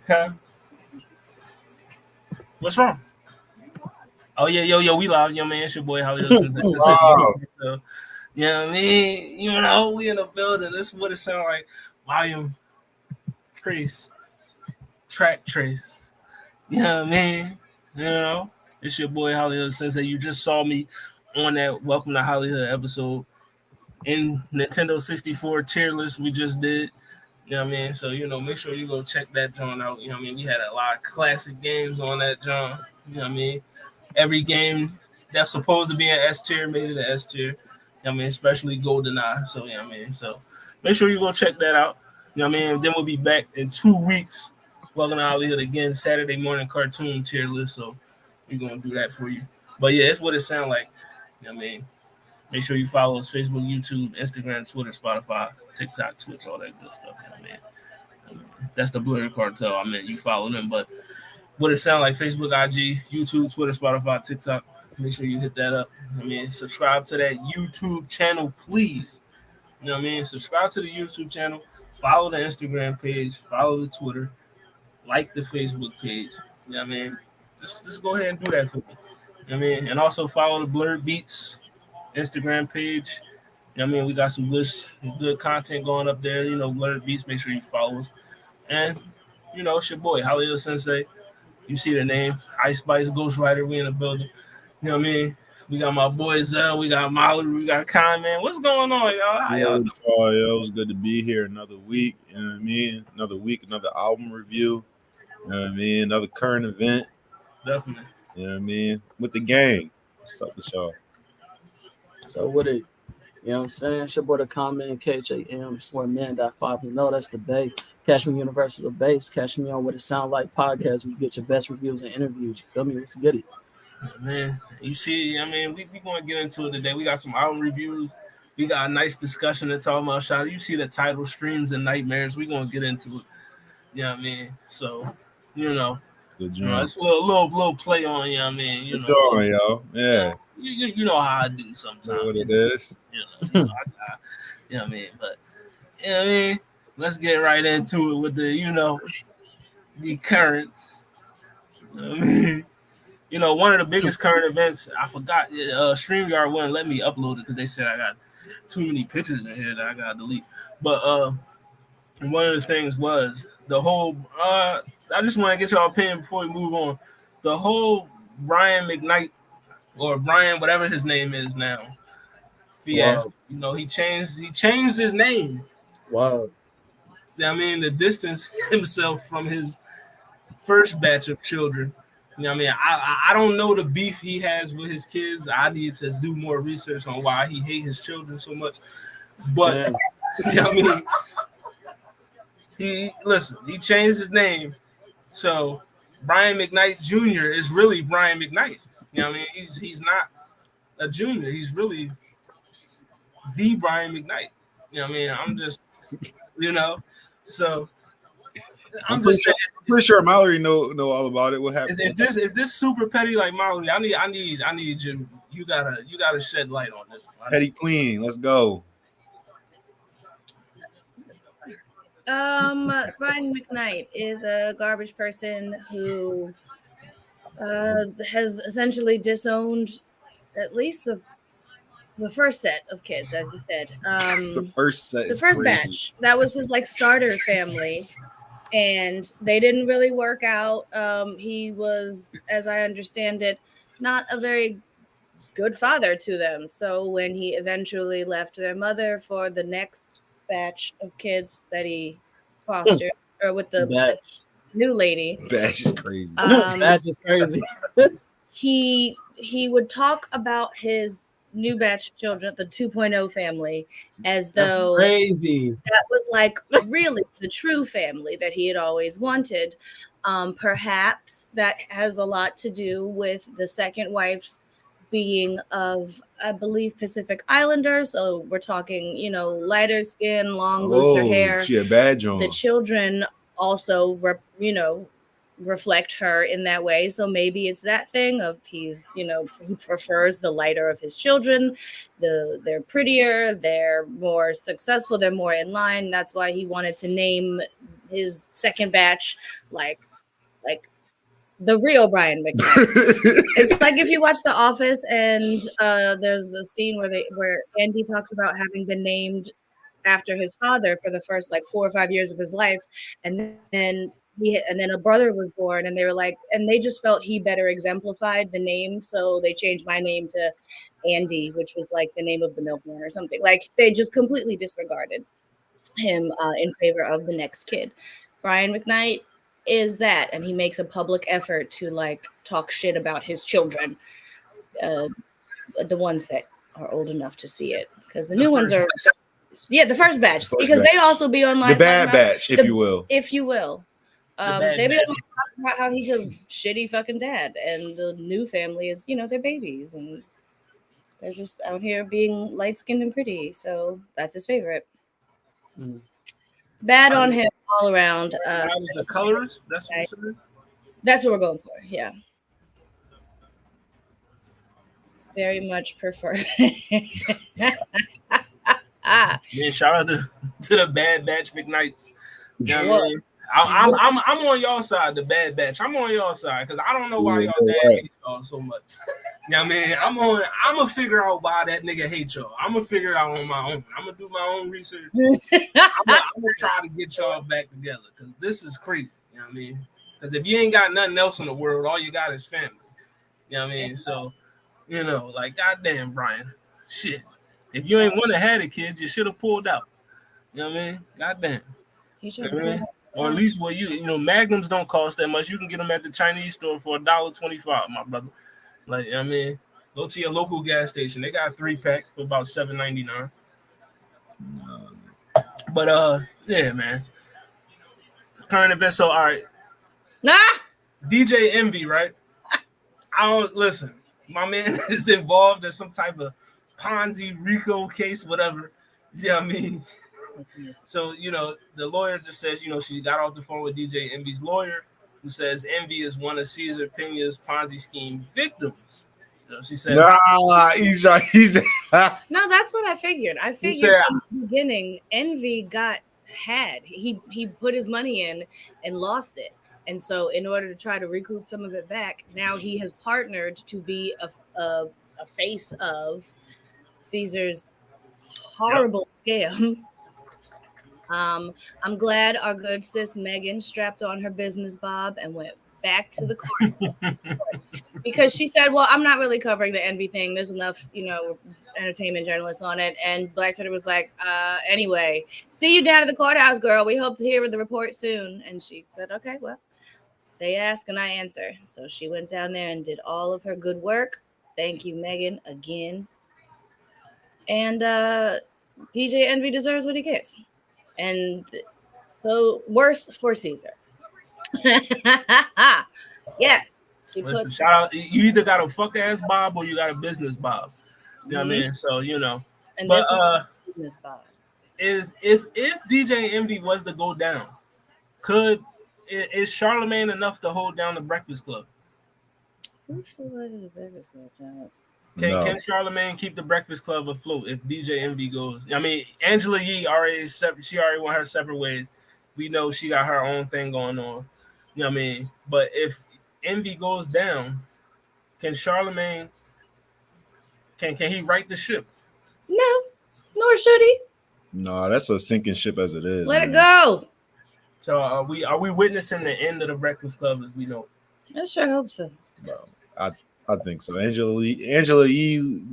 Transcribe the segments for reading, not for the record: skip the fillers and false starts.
Huh? What's wrong? Oh yeah, yo, we live, yo man. It's your boy Hollywood since Wow. so, you know what I mean. You know, we in the building. This is what it sound like. Volume trace, track trace. You know what I mean? You know, it's your boy Hollywood Sensei. You just saw me on that Welcome to Hollywood episode in Nintendo 64 tier list we just did. You know what I mean? So, make sure you go check that joint out. You know what I mean? We had a lot of classic games on that joint. You know what I mean? Every game that's supposed to be an S tier made it an S tier. You know what I mean? Especially GoldenEye. So, you know what I mean? So, make sure you go check that out. You know what I mean? Then we'll be back in 2 weeks. Welcome to Hollywood again, Saturday morning cartoon tier list. So, we're going to do that for you. But yeah, that's what it sounds like. You know what I mean? Make sure you follow us Facebook, YouTube, Instagram, Twitter, Spotify, TikTok, Twitch, all that good stuff. You know what I mean? That's the Blurred Cartel. I mean, you follow them. But what it sound like, Facebook, IG, YouTube, Twitter, Spotify, TikTok. Make sure you hit that up. I mean, subscribe to that YouTube channel, please. You know what I mean? Subscribe to the YouTube channel. Follow the Instagram page. Follow the Twitter. Like the Facebook page. You know what I mean? Just go ahead and do that for me. You know what I mean? And also follow the Blurred Beats Instagram page. You know what I mean? We got some good content going up there. Blurred Beats. Make sure you follow us. And, it's your boy, Hollywood Sensei. You see the name, Ice Spice Ghost Rider. We in the building. You know what I mean? We got my boy Zell. We got Molly. We got Con, man. What's going on, y'all? How y'all doing? Oh, yeah, it was good to be here another week. You know what I mean? Another week, another album review. You know what I mean? Another current event. Definitely. You know what I mean? With the gang. What's up with y'all? So with it, you know what I'm saying? It's your boy the comment, KHAM, swear man, .5. You know that's the Bay. Catch me Universal Base. Catch me on What It Sound Like podcast where you get your best reviews and interviews. You feel me? Let's get it. Man, you see, I mean, we going to get into it today. We got some album reviews. We got a nice discussion to talk about. Shot. You see the title, Streams and Nightmares. We going to get into it. You know what I mean? So, Good job. it's a little play on, you know what I mean? Good job, y'all. Yeah. You know how I do sometimes. You know what it is. You know what I mean? But, you know what I mean? Let's get right into it with the currents. You know what I mean? One of the biggest current events, I forgot, StreamYard wouldn't let me upload it because they said I got too many pictures in here that I got to delete. But one of the things was the whole, I just want to get your opinion before we move on. The whole Brian McKnight, or Brian, whatever his name is now, fiasco. Wow. He changed his name. Wow. I mean, to distance himself from his first batch of children. You know what I mean? I don't know the beef he has with his kids. I need to do more research on why he hates his children so much. But, you know what I mean? He changed his name. So, Brian McKnight Jr. is really Brian McKnight. You know what I mean? He's not a junior. He's really the Brian McKnight. You know what I mean? I'm just, so I'm just saying. Pretty sure Mallory know all about it. What happened? Is this super petty like Molly? I need you. You gotta shed light on this. Petty Queen, let's go. Brian McKnight is a garbage person who has essentially disowned at least the first set of kids, as you said. The first set. The first batch. That was his starter family. And they didn't really work out. He was, as I understand it, not a very good father to them. So when he eventually left their mother for the next batch of kids that he fostered, or with the new lady. Batch is crazy. Batch is crazy. He would talk about his new batch of children, the 2.0 family, as though crazy. That was really the true family that he had always wanted. Perhaps that has a lot to do with the second wife's being of, I believe, Pacific Islander. So we're talking, lighter skin, long, looser hair. She had a badge on. The children also, reflect her in that way. So maybe it's that thing of he's, you know, he prefers the lighter of his children. They're prettier, they're more successful, they're more in line. That's why he wanted to name his second batch like the real Brian McKnight. It's like if you watch The Office and there's a scene where Andy talks about having been named after his father for the first like 4 or 5 years of his life, and then a brother was born, and they were like, and they just felt he better exemplified the name, so they changed my name to Andy, which was like the name of the milkman or something. Like they just completely disregarded him in favor of the next kid. Brian McKnight is that, and he makes a public effort to like talk shit about his children, the ones that are old enough to see it, because the new ones are the first batch, because they also be online. The bad batch, if you will. They be talking about how he's a shitty fucking dad, and the new family is, you know, their babies, and they're just out here being light skinned and pretty. So that's his favorite. Bad on him all around. Was a colorist. That's what it is? That's what we're going for. Yeah. Very much prefer. Man, shout out to the Bad Batch McKnights. You know what I mean? I'm on y'all side, the Bad Batch. I'm on y'all side because I don't know why y'all dad hate y'all so much. You know what I mean? I'm gonna figure out why that nigga hate y'all. I'm gonna figure it out on my own. I'm gonna do my own research. I'm gonna try to get y'all back together because this is crazy. You know what I mean? Because if you ain't got nothing else in the world, all you got is family. You know what I mean? So, you know, like, goddamn, Brian. Shit. If you ain't want to have the kids, you should have pulled out. You know what I mean? Goddamn. You know what I mean? Or at least what you know, Magnums don't cost that much. You can get them at the Chinese store for $1.25, my brother. Like, you know what I mean? Go to your local gas station. They got a 3-pack for about $7.99. But yeah, man. Current events. So all right. DJ Envy, right? I don't listen. My man is involved in some type of Ponzi Rico case, whatever. You know what I mean? So, you know, the lawyer just says, you know, she got off the phone with DJ Envy's lawyer, who says Envy is one of Cesar Pena's Ponzi scheme victims. You know, she said, "Nah, he's right. No, that's what I figured. I figured from the beginning, Envy had. He put his money in and lost it. And so in order to try to recoup some of it back, now he has partnered to be a face of Caesar's horrible scam. I'm glad our good sis Megan strapped on her business bob and went back to the court because she said, well, I'm not really covering the Envy thing. There's enough, you know, entertainment journalists on it. And Black Twitter was like, anyway, see you down at the courthouse, girl. We hope to hear the report soon. And she said, okay, well, they ask and I answer. So she went down there and did all of her good work. Thank you, Megan, again. And DJ Envy deserves what he gets. And so worse for Caesar. Yes. Listen, shout out. You either got a fuck ass bob or you got a business bob. You know what I mean? So, you know. And but this is a business bob. If DJ Envy was to go down, is Charlemagne enough to hold down the Breakfast Club? Who's still letting the Breakfast Club down? Can Charlemagne keep the Breakfast Club afloat if DJ Envy goes? I mean, Angela Yee already went her separate ways. We know she got her own thing going on. You know what I mean? But if Envy goes down, can Charlemagne can he right the ship? No, nor should he. No, that's a sinking ship as it is. Let it go. So are we witnessing the end of the Breakfast Club as we know? I sure hope so. Bro, I think so. Angela Yee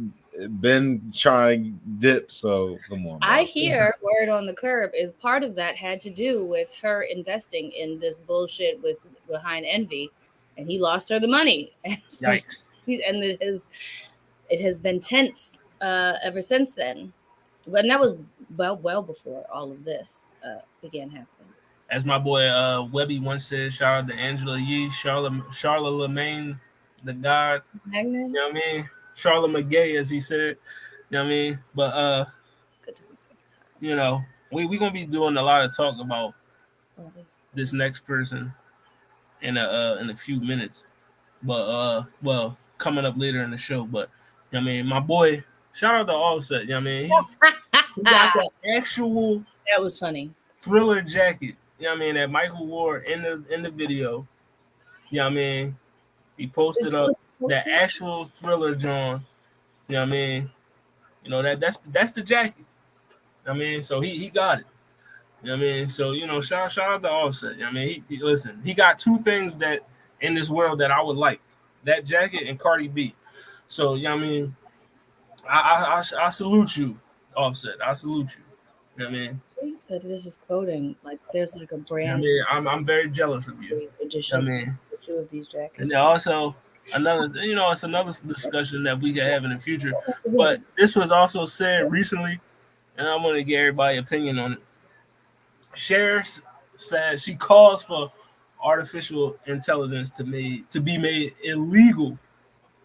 been trying to dip, so come on. Bro. I hear word on the curb is part of that had to do with her investing in this bullshit behind Envy, and he lost her the money. Yikes! And it has been tense ever since then. And that was well before all of this began happening. As my boy Webby once said, shout out to Angela Yee, Charlemagne, the God. Magnet? You know what I mean? Charlotte McGay, as he said. You know what I mean? But it's good to you know, we're gonna be doing a lot of talk about this next person. in a few minutes. But well, coming up later in the show. But I mean, my boy, shout out to Offset. You know what I mean, he got the actual That was funny. Thriller jacket. You know what I mean, that Michael wore in the video. You know what I mean, he posted up that actual Thriller John. You know what I mean, that's the jacket. I mean, so he got it. You know what I mean? So, shout out to Offset. You know what I mean? Listen, he got two things that in this world that I would like. That jacket and Cardi B. So, you know what I mean? I salute you, Offset. I salute you. You know what I mean? But this is quoting like there's like a brand. You know what I mean? I'm very jealous of you. Edition. You know what I mean? Two of these jackets. And then also it's another discussion that we can have in the future. But this was also said recently, and I want to get everybody's opinion on it. Cher said she calls for artificial intelligence to be made illegal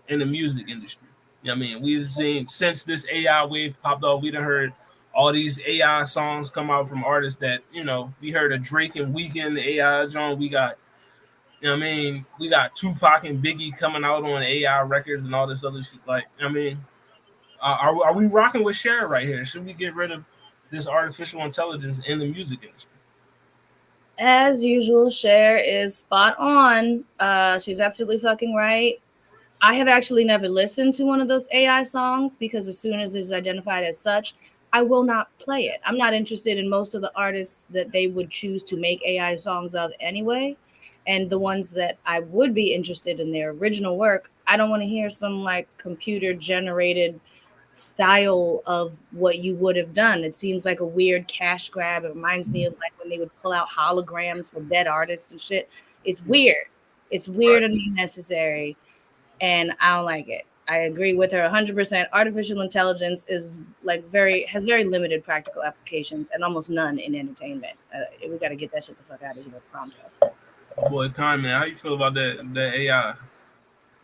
in the music industry. You know what I mean? We've seen since this AI wave popped off, we done heard all these AI songs come out from artists that, we heard a Drake and Weeknd AI John. We got, you know what I mean? We got Tupac and Biggie coming out on AI records and all this other shit. Like, I mean, are we rocking with Cher right here? Should we get rid of this artificial intelligence in the music industry? As usual, Cher is spot on. She's absolutely fucking right. I have actually never listened to one of those AI songs because as soon as it's identified as such, I will not play it. I'm not interested in most of the artists that they would choose to make AI songs of anyway. And the ones that I would be interested in their original work, I don't want to hear some like computer generated style of what you would have done. It seems like a weird cash grab. It reminds me of like when they would pull out holograms for dead artists and shit. It's weird. It's weird and unnecessary. And I don't like it. I agree with her 100%. Artificial intelligence is has very limited practical applications and almost none in entertainment. We got to get that shit the fuck out of here. Boy, man, how you feel about that AI?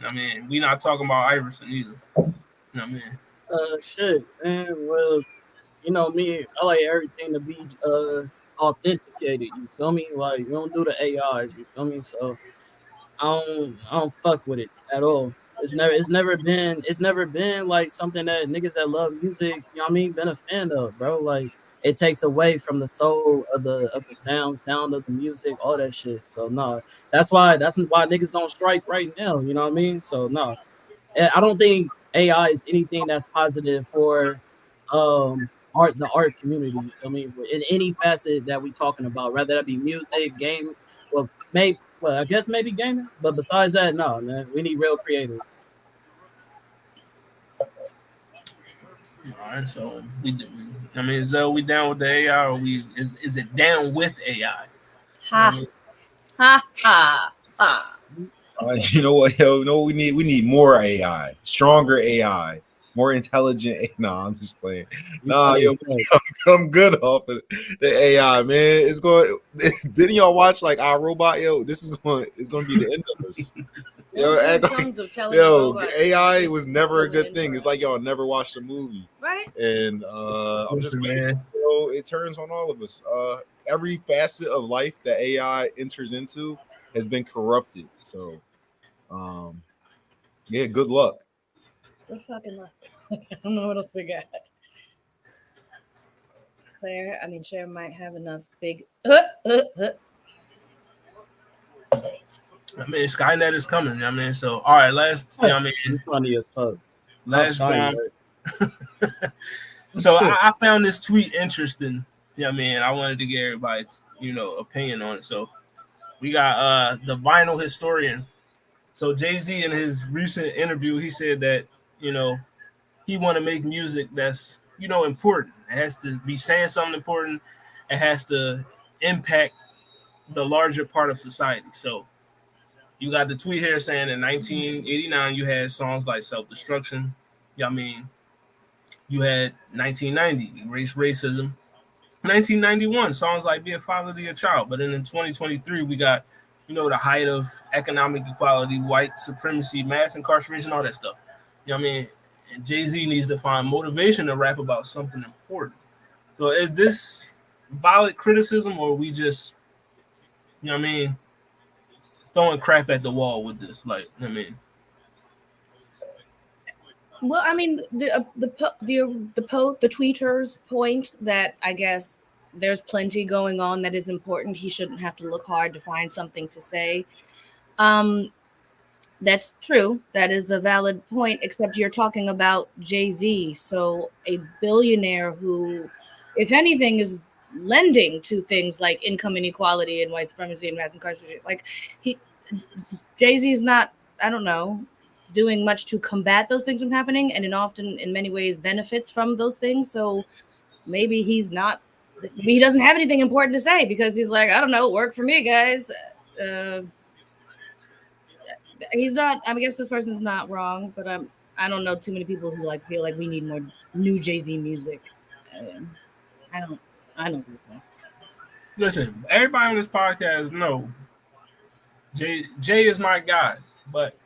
I mean, we not talking about Iverson either. You know what I mean? Shit, man. Well, me, I like everything to be authenticated. You feel me? Like, you don't do the AIs. You feel me? So I don't fuck with it at all. It's never been like something that niggas that love music, been a fan of, bro. Like, it takes away from the soul of the sound of the music, all that shit. So no, that's why niggas on strike right now. You know what I mean? So no, I don't think AI is anything that's positive for the art community. I mean, in any facet that we talking about, whether that be music, game, I guess maybe gaming, but besides that, no, man, we need real creators. All right, so we down with the AI, or is it down with AI? Ha ha ha ha. You know what, yo? No, we need more AI, stronger AI, more intelligent. No, I'm just playing. Nah, yo, I'm good off of the AI, man. It's going. Didn't y'all watch like iRobot? Yo, it's going to be the end of us. Yo, AI was never a good thing. It's like y'all never watched a movie, right? And I'm just man. It turns on all of us. Every facet of life that AI enters into has been corrupted. So, yeah, good luck. Good fucking luck. I don't know what else we got. Cher might have enough big. Skynet is coming. So all right, last. Funny as fuck. Last time. So I found this tweet interesting. I wanted to get everybody's opinion on it. So we got the vinyl historian. So Jay-Z in his recent interview, he said that he want to make music that's important. It has to be saying something important. It has to impact the larger part of society. So you got the tweet here saying in 1989 you had songs like Self-Destruction. You had 1990 Racism. 1991 songs like Be a Father to Your Child. But then in 2023 we got the height of economic equality, white supremacy, mass incarceration, all that stuff. And Jay-Z needs to find motivation to rap about something important. So is this valid criticism, or we just throwing crap at the wall with this. Like, I mean, Well, I mean, the tweeter's point that I guess there's plenty going on that is important. He shouldn't have to look hard to find something to say. That's true. That is a valid point, except you're talking about Jay-Z. So a billionaire who, if anything, is lending to things like income inequality and white supremacy and mass incarceration. Like Jay-Z is not, I don't know, doing much to combat those things from happening, and often in many ways benefits from those things. So maybe he doesn't have anything important to say because he's like, I don't know, work for me, guys. He's not. I guess this person's not wrong, but I don't know too many people who like feel like we need more new Jay-Z music. I don't think so. Listen, everybody on this podcast know Jay is my guy, but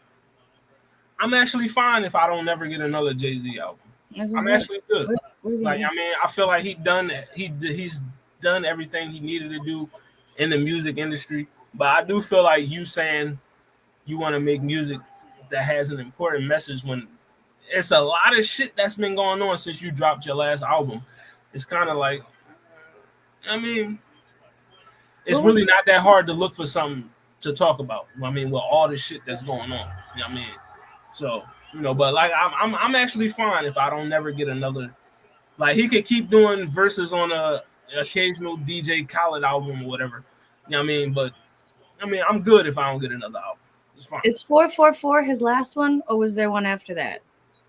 I'm actually fine if I don't never get another Jay-Z album. I'm actually good. Like, I mean, I feel like he's done everything he needed to do in the music industry. But I do feel like you saying you want to make music that has an important message when it's a lot of shit that's been going on since you dropped your last album. It's kind of like, I mean, it's really not that hard to look for something to talk about. I mean, with all the shit that's going on. You know what I mean? So, you know, but like I'm actually fine if I don't never get another. Like, he could keep doing verses on a occasional DJ Khaled album or whatever. You know what I mean? But I mean, I'm good if I don't get another album. It's fine. Is 444 his last one, or was there one after that?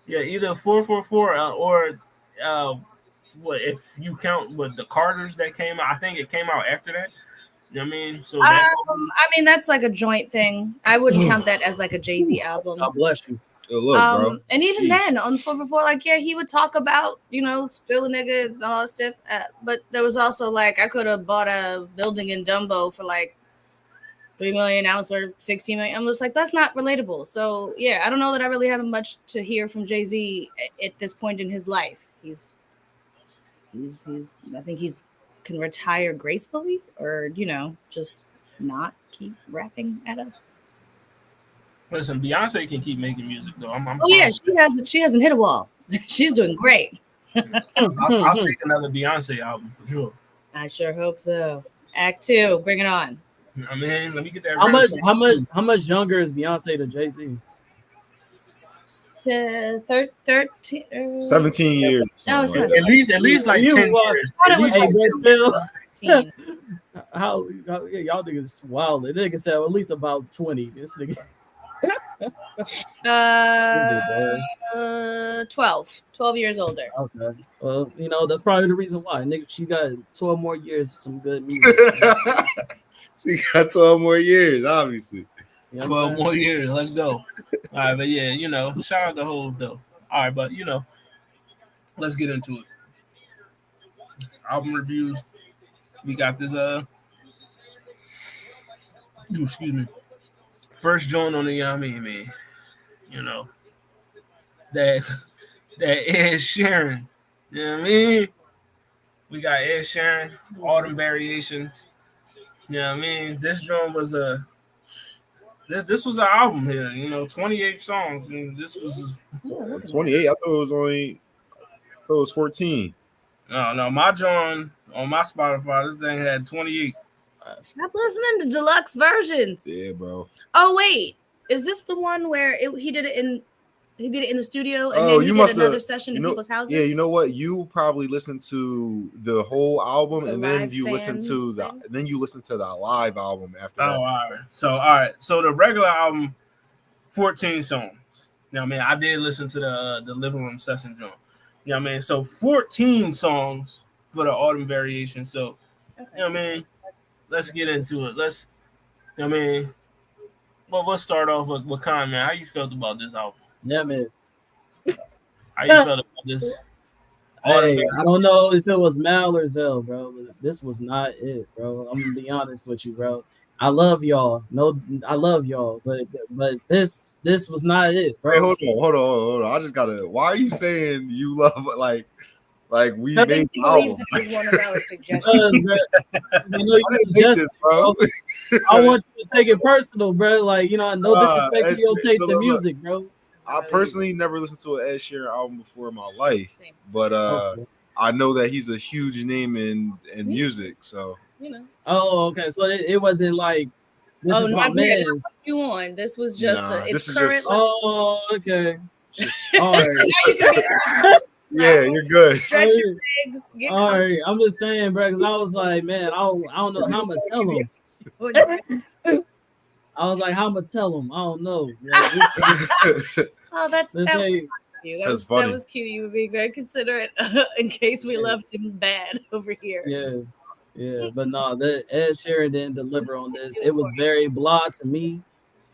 Yeah, either 444 or what if you count with the Carters that came out? I think it came out after that. You know what I mean? So I mean, that's like a joint thing. I wouldn't count that as like a Jay-Z album. God bless you. Look, bro. And even then on 444, like, yeah, he would talk about, you know, still a nigga and all that stuff. But there was also like, I could have bought a building in Dumbo for like $3 million. Now it's worth $16 million. I'm just like, that's not relatable. So yeah, I don't know that I really have much to hear from Jay-Z at this point in his life. He's I think he's can retire gracefully, or, you know, just not keep rapping at us. Listen, Beyonce can keep making music though. Yeah, she hasn't hit a wall. She's doing great. I'll take another Beyonce album for sure. I sure hope so. Act 2, bring it on. I mean, let me get that. How much younger is Beyonce to Jay-Z? 13, 17 years. No, it's not. At least like 10 years. I thought it was like 13. How y'all niggas wild. The nigga said at least about 20. This nigga. 12 years older. Okay. Well, you know, that's probably the reason why. Nigga, she got 12 more years, some good music. She got 12 more years, obviously. You know 12 more years. Let's go. All right, but yeah, you know, shout out to Hov though. All right, but you know, let's get into it. Album reviews. We got this excuse me. First joint on the Yami, man. You know, that Ed Sheeran. You know what I mean? We got Ed Sheeran, Autumn Variations. You know what I mean? This joint was this was an album here, you know, 28 songs. And this was 28. I thought it was 14. No, my joint on my Spotify, this thing had 28. Stop listening to deluxe versions. Yeah, bro. Oh wait, is this the one where he did it in the studio and then you he did another session in people's houses? Yeah, you know what? You probably listened to the whole album and then you listen to the live album after that. All right. So the regular album, 14 songs. You know what I mean? I did listen to the living room session joint. You know what I mean? So 14 songs for the Autumn Variation. So you know what I mean? Let's get into it. You know what I mean? Well, let's start off with Khan, man. How you felt about this album? Yeah, man. How you felt about this? Hey, I don't know if it was Mal or Zell, bro, but this was not it, bro. I'm gonna be honest with you, bro. I love y'all. I love y'all, but this was not it, bro. Hey, hold on. I just gotta. Why are you saying you love like? Like we He made He the believes album. it was one of our suggestions. Bro, I know you I didn't make suggested, this, bro. I want you to take it personal, bro. Like, no disrespect to Ed your Sheeran- taste look, in look, look. music, bro. I personally never listened to an Ed Sheeran album before in my life, Same. but Okay. I know that he's a huge name in music. So You know. Oh, okay. So it wasn't like this Oh is no, my I'm here to man's. put you on. This was just nah, it's this is current. just Oh, okay. just All right. Now you can be yeah, you're good. stretch your legs. Get All right. I'm just saying, bro, because I was like, man, I don't know how I'm gonna tell him. comfortable. I was like, how I'm gonna tell him? I don't know. Like, Oh, that's let's that was say, cute. That's funny. That was cute. You were being very considerate in case we left him bad over here. yeah. But no, the Ed Sheeran didn't deliver on this. It was very blah to me.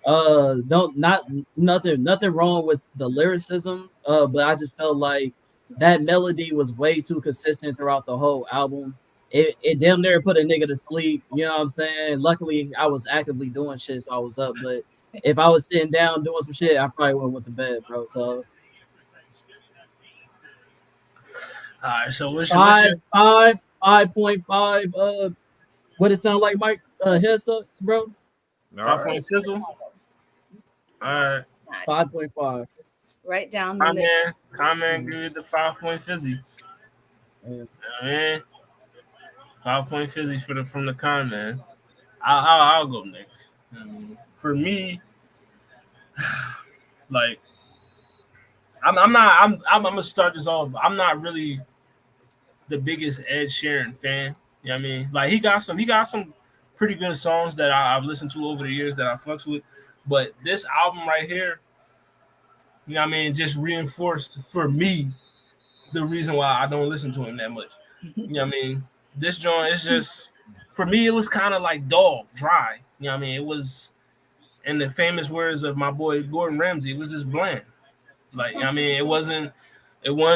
Don't not nothing wrong with the lyricism. But I just felt like that melody was way too consistent throughout the whole album. It damn near put a nigga to sleep. You know what I'm saying? Luckily, I was actively doing shit, so I was up. But if I was sitting down doing some shit, I probably went to bed, bro. So All right, so what's your 5.5. What it sound like, Mike? Headsets, bro. All 5 right. point fizzle? All right, 5.5. Right down the middle. comment, give it the 5 point fizzy. Yeah. Man, 5 point fizzy from the comment. I'll go next. For me, like I'm gonna start this off. I'm not really the biggest Ed Sheeran fan. You know what I mean? Like he got some pretty good songs that I've listened to over the years that I fucks with. But this album right here, you know what I mean, just reinforced for me the reason why I don't listen to him that much. You know what I mean? This joint is just for me, it was kind of like dog, dry. You know what I mean? It was in the famous words of my boy Gordon Ramsay, it was just bland. Like, you know what I mean, it wasn't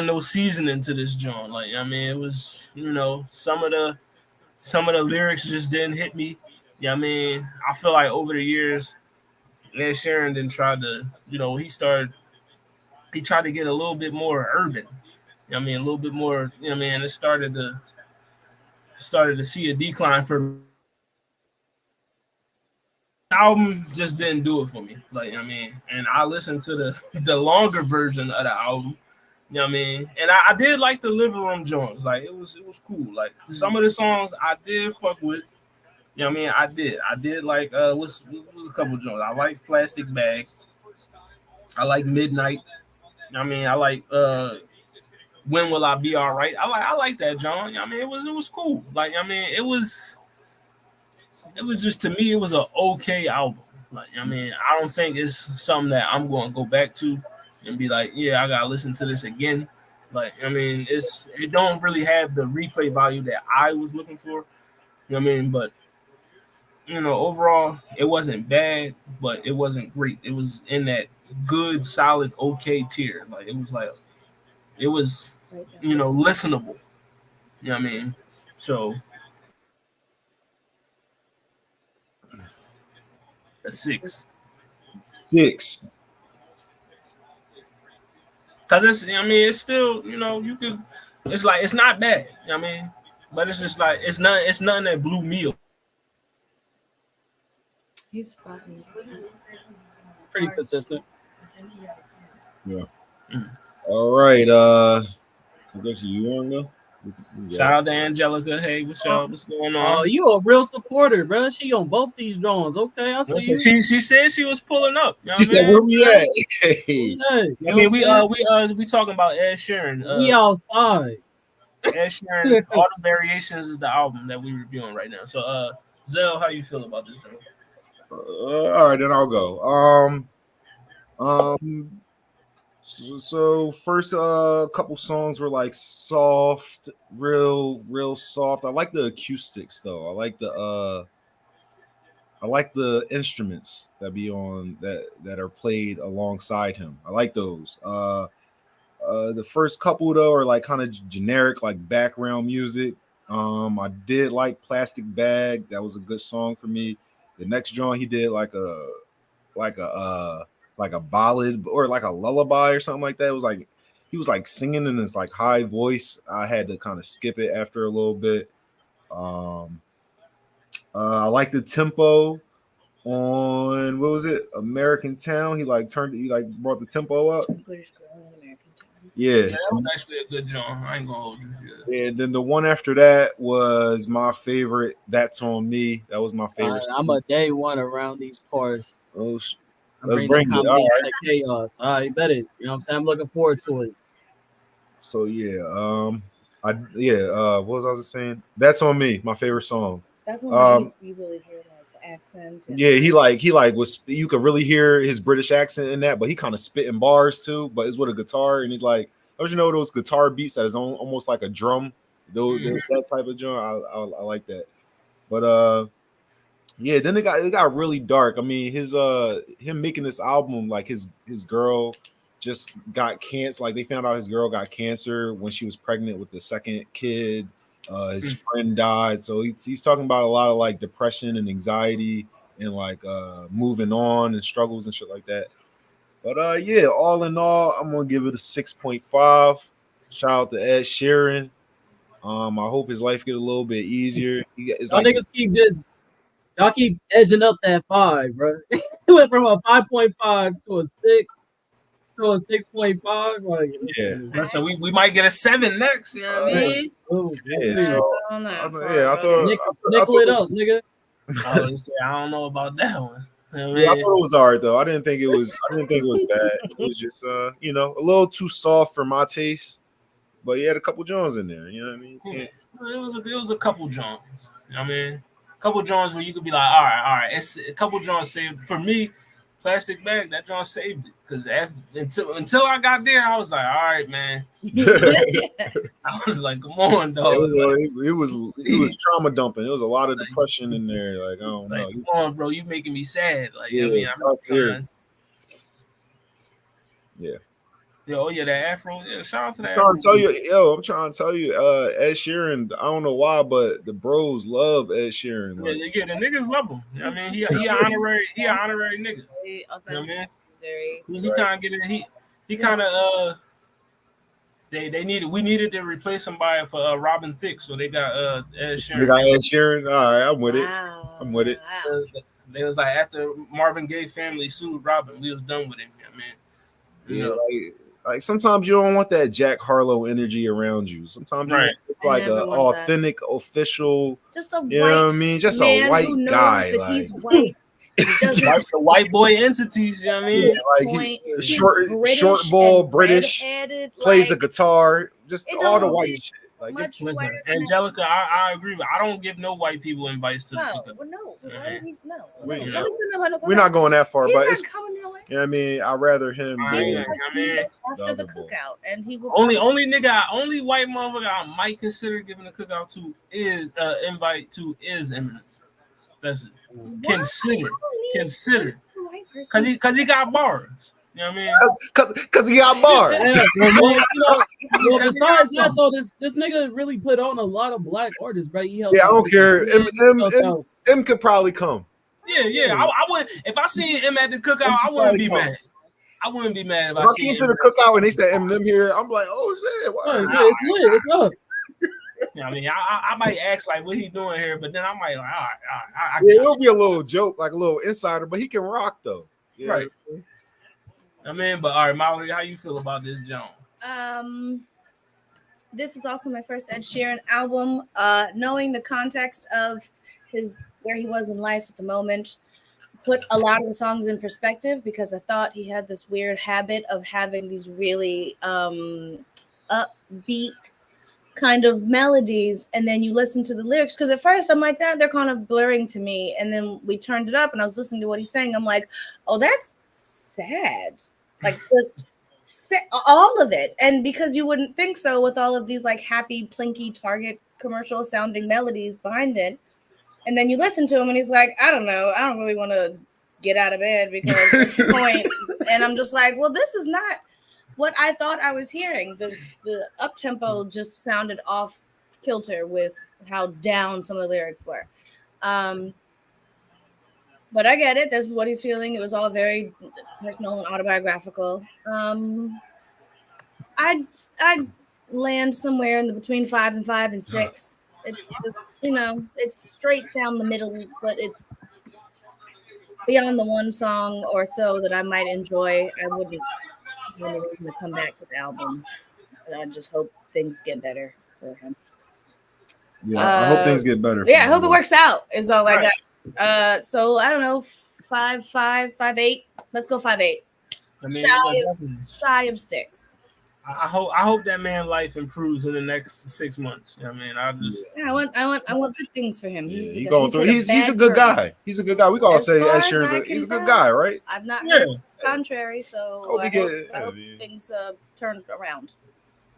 no seasoning to this joint. Like, you know what I mean, it was, some of the lyrics just didn't hit me. You know what I mean? I feel like over the years, Ed Sheeran then tried to, he tried to get a little bit more urban. You know what I mean? A little bit more, you know what I mean? It started to see a decline for me. The album just didn't do it for me. Like, you know what I mean? And I listened to the longer version of the album. You know what I mean? And I did like the living room joints. Like it was cool. Like some of the songs I did fuck with. You know what I mean? I did like what's a couple of joints. I like Plastic Bag. I like Midnight. You know what I mean? I like When Will I Be All Right? I like that, John. You know what I mean? It was cool. Like, I mean, it was just, to me, it was an okay album. Like, I mean, I don't think it's something that I'm going to go back to and be like, yeah, I got to listen to this again. Like, I mean, it don't really have the replay value that I was looking for. You know what I mean? But, overall, it wasn't bad, but it wasn't great. It was in that good, solid, okay tier. Like, it was listenable. You know what I mean? So, a 6. 6. Cause it's still, you could, it's not bad. You know what I mean? But it's just like, it's nothing that blew me up. He's spotting. Pretty consistent. Yeah. All right. I guess you want to go? Shout out to Angelica. Hey, what's going on? Oh, you a real supporter, bro. She on both these drones. Okay, I see you. She said she was pulling up. You know She said, "Where we at?" Hey, I mean, we talking about Ed Sheeran. We outside. Ed Sheeran, Autumn Variations is the album that we're reviewing right now. So, Zell, how you feel about this? All right, then I'll go. So first couple songs were like soft, real soft. I like the acoustics though. I like the instruments that be on that are played alongside him. I like those. The first couple though are like kind of generic, like background music. I did like Plastic Bag. That was a good song for me. The next joint he did like a ballad or like a lullaby or something like that. It was like he was like singing in this like high voice. I had to kind of skip it after a little bit. I like the tempo on what was it? American Town. He like brought the tempo up. British Girl in American Town. Yeah. Yeah, that was actually a good joint. I ain't gonna hold you. Yeah. And then the one after that was my favorite. That's on Me. That was my favorite. I'm a day one around these parts. Oh, I'm let's bringing bring the it. All comedy right. and the chaos. All right, bet it. You know what I'm saying? I'm looking forward to it. So yeah, what was I just saying? That's on Me. My favorite song. That's when you really hear like the accent. And Yeah, he like was. You could really hear his British accent in that, but he kind of spitting bars too. But it's with a guitar, and he's like, don't you know those guitar beats that is almost like a drum? That type of drum. I like that. But yeah, then it got really dark. I mean, him making this album, like his girl just got cancer. Like they found out his girl got cancer when she was pregnant with the second kid. His friend died, so he's talking about a lot of like depression and anxiety and like moving on and struggles and shit like that. But yeah, all in all, I'm gonna give it a 6.5. Shout out to Ed Sheeran. I hope his life get a little bit easier. It's Y'all like niggas y'all keep edging up that 5, bro. It went from a 5.5 to a 6 to a 6.5. Like, yeah. So we might get a 7 next. You know what I mean? oh, Yeah, so, I don't know. I thought nickel it up, nigga. I don't know about that one. You know what I Yeah, I mean? thought it was alright though. I didn't think it was bad. It was just a little too soft for my taste. But he had a couple Jones in there. You know what I mean? It was a couple Jones. You know what I mean? A couple Jones where you could be like, all right. It's a couple Jones saved for me. Plastic Bag, that John saved it because until I got there, I was like, all right, man. I was like, come on, dog. It was trauma dumping. There was a lot of depression in there. Like I don't know. Come on, bro, you making me sad. Like Yeah, I mean, I'm not trying. Yeah. Yeah, that Afro. Yeah, shout out to that. I'm trying to tell you, Ed Sheeran. I don't know why, but the bros love Ed Sheeran. Like, Yeah, the niggas love him. You know what I mean, he an honorary nigga. You know what I mean? He kind of get it. He kind of we needed to replace somebody for Robin Thicke, so they got Ed Sheeran. They got Ed Sheeran. All right, I'm with it. I'm with it. Wow. They was like after Marvin Gaye family sued Robin, we was done with him. You know what I mean? Yeah, like sometimes you don't want that Jack Harlow energy around you. Sometimes it's like an authentic, official. Just a white, you know what I mean? Just a white who knows guy. that Like, he's white. Like the white boy entities, you know what I mean? Like short ball British, plays the guitar, just all the white shit. Like, listen, Angelica, I agree with. I don't give no white people invites to the cookout. We're not going that far, but it's coming your way. You know what I mean? I'd rather him after the cookout, and he will only white motherfucker I might consider giving a cookout to is invite to is Eminence. That's it. Consider because he got bars. You know what I mean? Because he got bars. Well, besides that, though, this nigga really put on a lot of black artists, right? I don't care. M could probably come. Yeah. I would if I seen him at the cookout, I wouldn't be mad. I wouldn't be mad if I came to the cookout and they said Eminem here. I'm like, oh shit, it's lit. It's up. You know what I mean, I might ask like what he doing here, but then I might like, all right. It'll be a little joke, like a little insider, but he can rock though. Yeah. Right. I mean, but all right, Mallory, how you feel about this, John? This is also my first Ed Sheeran album. Knowing the context of where he was in life at the moment, put a lot of the songs in perspective because I thought he had this weird habit of having these really upbeat kind of melodies, and then you listen to the lyrics because at first I'm like that they're kind of blurring to me, and then we turned it up and I was listening to what he's saying. I'm like, oh, that's sad, like just all of it. And because you wouldn't think so with all of these like happy plinky Target commercial sounding melodies behind it, and then you listen to him and he's like, I don't know, I don't really want to get out of bed because what's the point? And I'm just like, well, this is not what I thought I was hearing. The up tempo just sounded off kilter with how down some of the lyrics were. But I get it. This is what he's feeling. It was all very personal and autobiographical. I'd land somewhere in the between 5 and 6. It's just, it's straight down the middle, but it's beyond the one song or so that I might enjoy. I wouldn't have any reason to come back to the album. I just hope things get better for him. Yeah, I hope things get better. Yeah, I hope it works out. Is all I got. So I don't know, 5.5, 5.8. Let's go 5.8. I mean, shy of 6. I hope that man life improves in the next 6 months. I mean, I want good things for him. He's a good guy. He's a good guy. We gotta say Ed Sheeran's he's a good guy, right? I've not heard contrary, so I hope things turn around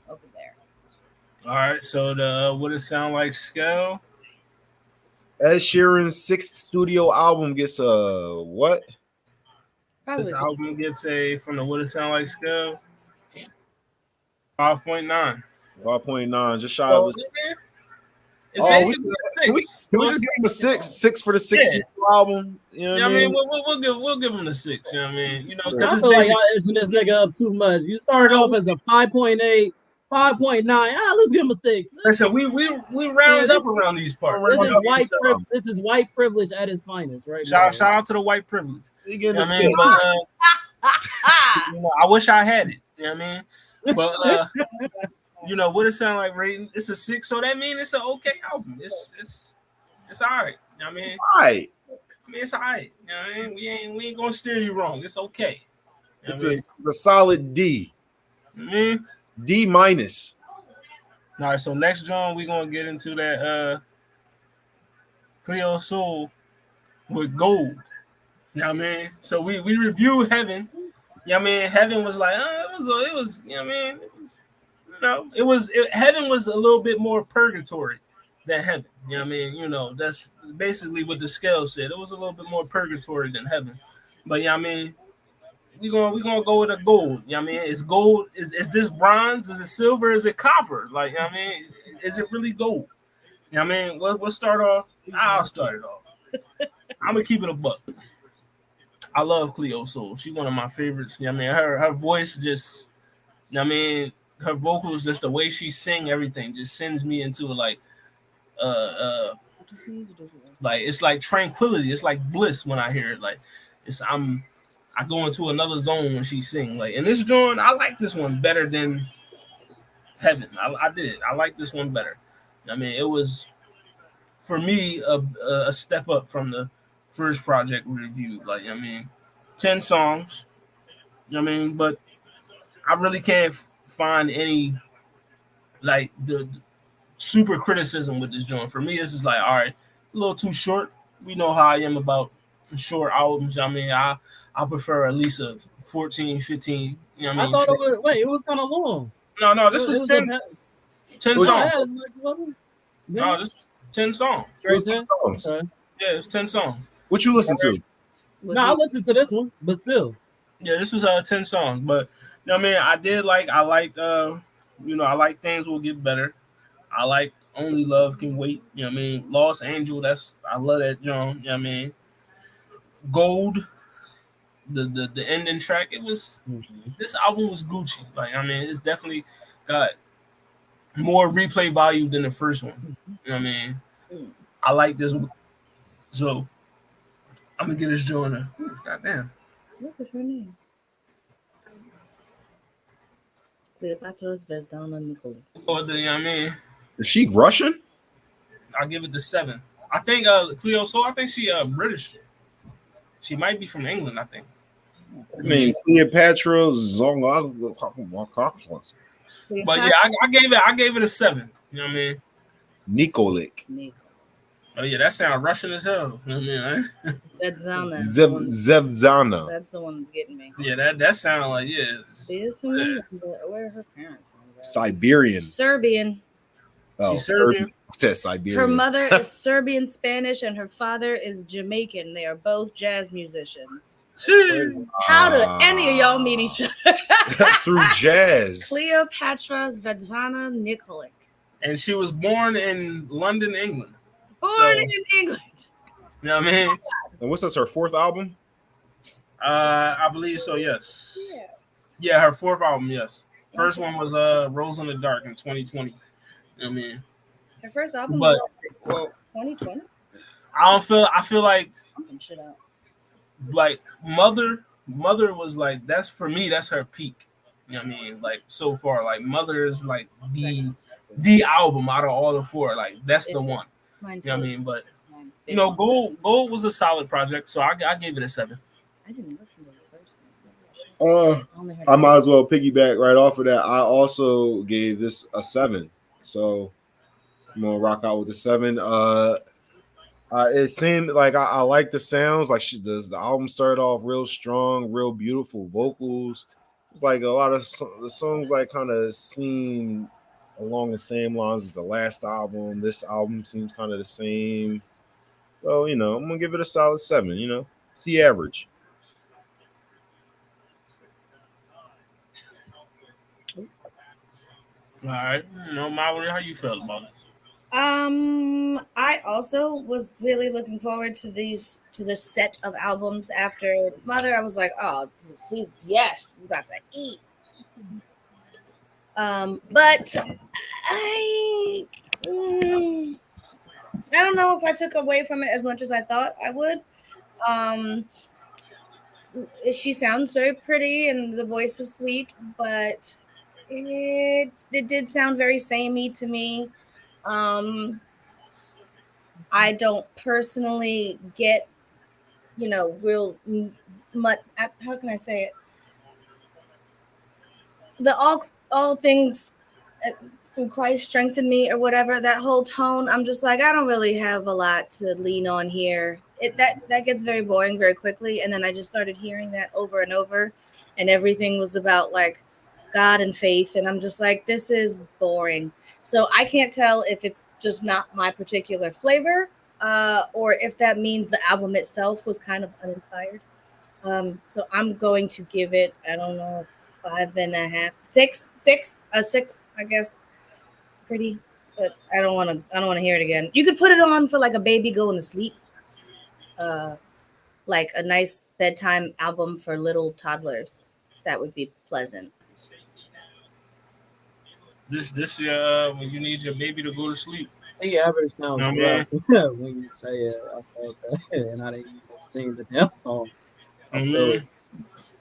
over there. All right, so the what it sound like scale. Ed Sheeran's 6th studio album gets a what? This album gets a from the what it sound like scale 5.9. 5.9, just shy of a 6. Can we just give him a 6? 6 for the 6th album. You know what I mean? We'll give him the 6. You know what I mean? I feel like y'all isn't this nigga up too much. You started off as a 5.8. 5.9. Let's give him a 6. Listen, we round up around these parts. This is white privilege at its finest, right? Shout out to the white privilege. You getting a 6? I wish I had it. You know what I mean? But what it sound like rating? It's a 6, so that means it's an okay album. It's all right. You know what I mean? All right. I mean, it's all right. You know what I mean? We ain't gonna steer you wrong. It's okay. You know it's a solid D. D minus. All right, so next John, we're gonna get into that Cleo Soul with Gold. You know what I mean? So we reviewed Heaven. You know what I mean? Heaven was like, it was, you know what I mean? Heaven was a little bit more purgatory than Heaven. You know what I mean? That's basically what the scale said. It was a little bit more purgatory than Heaven. But you know what I mean? We're gonna go with a gold. You know what I mean? Is gold, is this bronze? Is it silver? Is it copper? Like, you know what I mean? Is it really gold? You know what I mean? We'll start off. I'll start it off. I'm gonna keep it a buck. I love Cleo Soul. She's one of my favorites. You know what I mean? Her voice just, you know what I mean? Her vocals, just the way she sing everything just sends me into like it's like tranquility. It's like bliss when I hear it. Like I go into another zone when she sing. Like, and this joint, I like this one better than Heaven. I did. I like this one better. I mean, it was for me a step up from the first project we reviewed. Like, I mean, 10 songs. You know what I mean? But I really can't find any like the super criticism with this joint. For me, it's just like, all right, a little too short. We know how I am about short albums. I mean, I prefer at least a 14, 15. You know what I mean? I thought it was kind of long. No, this was 10 songs. No, this was 10 songs. 10 songs. Okay. Yeah, it's 10 songs. What you listen to? No, I listened to this one, but still. Yeah, this was 10 songs. But you know what I mean? I like Things Will Get Better. I like Only Love Can Wait. You know what I mean? Lost Angel, I love that John. You know what I mean? Gold, the ending track, this album was Gucci. Like, I mean, it's definitely got more replay value than the first one. You know what I mean? I like this one. So I'm gonna get this joint. Goddamn. What was her name? Cleopatra's Vesdana Nicholas. You know what I mean? Is she Russian? I'll give it the 7. I think Cleo Soul, I think she British. She might be from England, I think. I mean, Cleopatra Zonga. But yeah, I gave it a 7. You know what I mean? Nikolic. Oh yeah, that sounds Russian as hell. You know what I mean? Zevzana. Zevzana. That's the one that's getting me. Yeah, that sounds like She is from England, but where are her parents? Siberian. Serbian. Oh, she's Serbian. I said Siberian. Her mother is Serbian Spanish and her father is Jamaican. They are both jazz musicians. How do any of y'all meet each other? Through jazz. Cleopatra Svetlana Nikolic. And she was born in London, England. Born in England. You know what I mean? And what's this, her 4th album? I believe so, yes. Yeah, her 4th album, yes. First one was Rose in the Dark in 2020. I mean, Her first album but was 2020. I feel like Some shit out. Mother was like, that's for me, that's her peak. You know what I mean? Like so far, like Mother is like the album out of all the four. Like that's the one. You know what I mean? But you know, Gold was a solid project, so I gave it a 7. I didn't listen to the first one. I might as well piggyback right off of that. I also gave this a 7, so I'm gonna rock out with a 7. It seemed like I like the sounds. Like she does. The album started off real strong, real beautiful vocals. It's like a lot of the songs like kind of seem along the same lines as the last album. This album seems kind of the same. So I'm gonna give it a solid 7. It's the average. All right, Mallory, how you feel about it? I also was really looking forward to this set of albums after Mother. I was like, oh, please, yes, he's about to eat. But I don't know if I took away from it as much as I thought I would. She sounds very pretty and the voice is sweet, but it did sound very samey to me. I don't personally get, real much. How can I say it? The all things through Christ strengthen me, or whatever. That whole tone, I'm just like, I don't really have a lot to lean on here. That gets very boring very quickly, and then I just started hearing that over and over, and everything was about like God and faith, and I'm just like, this is boring. So I can't tell if it's just not my particular flavor, or if that means the album itself was kind of uninspired. So I'm going to give it, I don't know, 5.5, 6, a 6, I guess. It's pretty, but I don't want to hear it again. You could put it on for like a baby going to sleep, like a nice bedtime album for little toddlers. That would be pleasant. This when you need your baby to go to sleep. The average sounds rough when you say it. I felt that, and I didn't even sing the damn song. You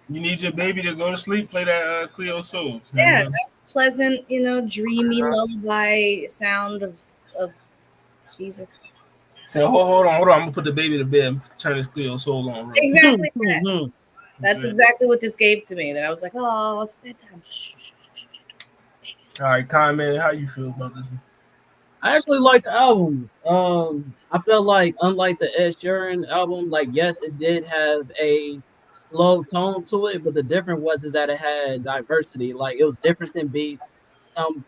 need your baby to go to sleep. Play that Cleo Soul. Yeah, that's pleasant, dreamy lullaby sound of Jesus. So hold on. I'm gonna put the baby to bed. Turn this Cleo Soul on. Exactly that. That's exactly what this gave to me. That I was like, oh, it's bedtime. All right, comment. How you feel about this one? I actually like the album. I felt like, unlike the Ed Sheeran album, like yes, it did have a slow tone to it, but the difference is that it had diversity. Like it was difference in beats.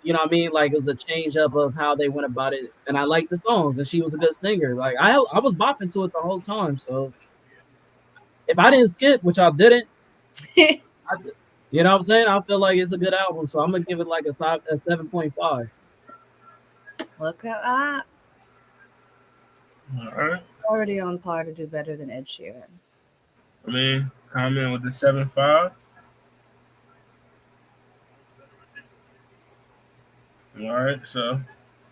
You know what I mean? Like it was a change up of how they went about it, and I liked the songs. And she was a good singer. Like I was bopping to it the whole time. So if I didn't skip, which I didn't, you know what I'm saying? I feel like it's a good album, so I'm gonna give it like a 7.5. Look at that. All right. Already on par to do better than Ed Sheeran. I mean, comment with the 7.5. All right, so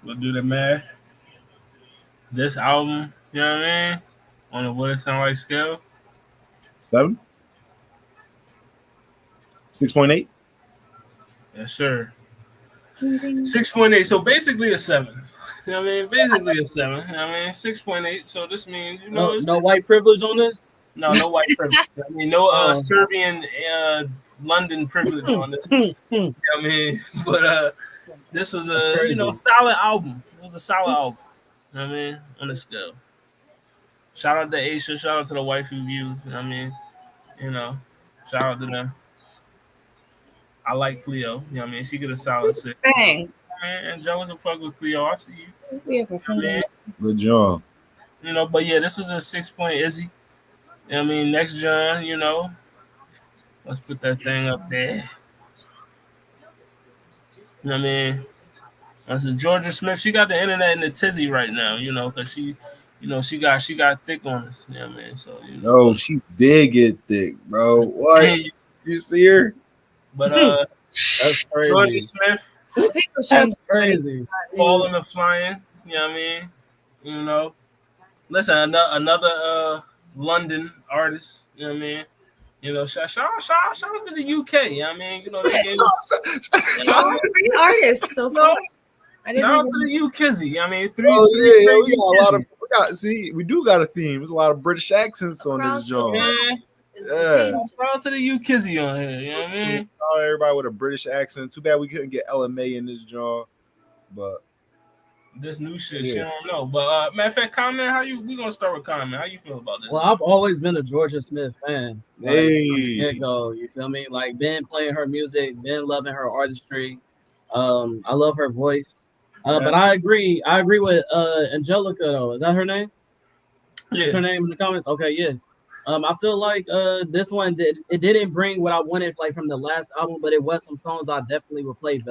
we'll do the math. This album, you know what I mean? On a what it sound like scale? 7? 6.8? Yes, sir. 6.8. So basically a 7. You know what I mean? Basically a 7. You know what I mean? 6.8. So this means, no white privilege on this? No white privilege. I mean, no Serbian London privilege on this. You know what I mean? But this was a solid album. It was a solid album. You know what I mean? On the scale. Shout out to Aisha. Shout out to the wifey views. You know what I mean? Shout out to them. I like Cleo. You know what I mean? She get a solid 6. Bang. Man, Angelica fuck with Cleo. I see you. Good job. But yeah, this was a 6-point Izzy. You know what I mean? Next John, let's put that thing up there. You know what I mean? That's a Jorja Smith. She got the internet in the tizzy right now, because she, she got thick on us. You know what I mean? So, she did get thick, bro. What? You see her? But That's Georgia crazy. Smith, People show That's crazy. falling and flying. You know what I mean? You know. Listen, another London artist. You know what I mean? You know, shout out to the UK. You know what I mean? You know, they gave us, all three artists so far. I didn't shout out even to the UKizzy. You know what I mean, three. We got a lot of. We do got a theme. There's a lot of British accents on this joint. Yeah. Shout out to the UKizzy on here. You know what I mean? Shout out everybody with a British accent. Too bad we couldn't get LMA in this joint, but. This new shit, she don't know. But matter of fact, comment. We gonna start with comment. How you feel about this? Well, I've always been a Jorja Smith fan. Like, Hey, go. You feel me? Like, been playing her music, been loving her artistry. I love her voice. But I agree with Angelica though. Is that her name? Yeah. Is her name in the comments? Okay, yeah. I feel like this one didn't bring what I wanted like from the last album, but it was some songs I definitely would play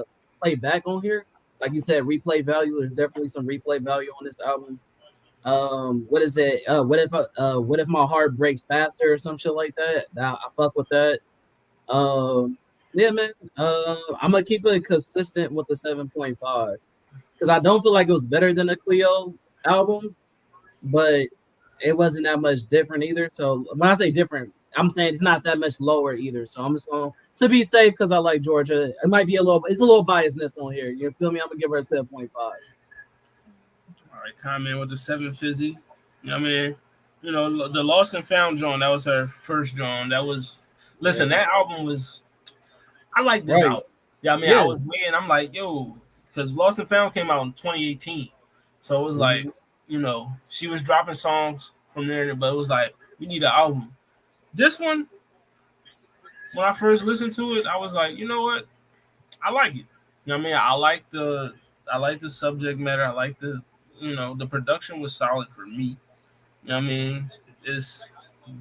back on here. Like you said, replay value. There's definitely some replay value on this album. What is it? What if my heart breaks faster or some shit like that? I fuck with that. Yeah, man. I'm gonna keep it consistent with the 7.5 because I don't feel like it was better than the Cleo album, but it wasn't that much different either. So when I say different, I'm saying it's not that much lower either. So I'm just going to be safe because I like Jorja. It might be a little biasness on here. You feel me? I'm gonna give her a 7.5. All right, comment with the 7 Fizzy. You know what I mean? You know, the Lost and Found joint, that was her first joint. That was that album was I like this album. Yeah, I mean, I was waiting. I'm like, yo, because Lost and Found came out in 2018. So it was like, you know, she was dropping songs from there, but it was like, we need an album. This one, when I first listened to it, I was like, you know what? I like it. You know what I mean? I like the subject matter. I like the production was solid for me. You know what I mean? It's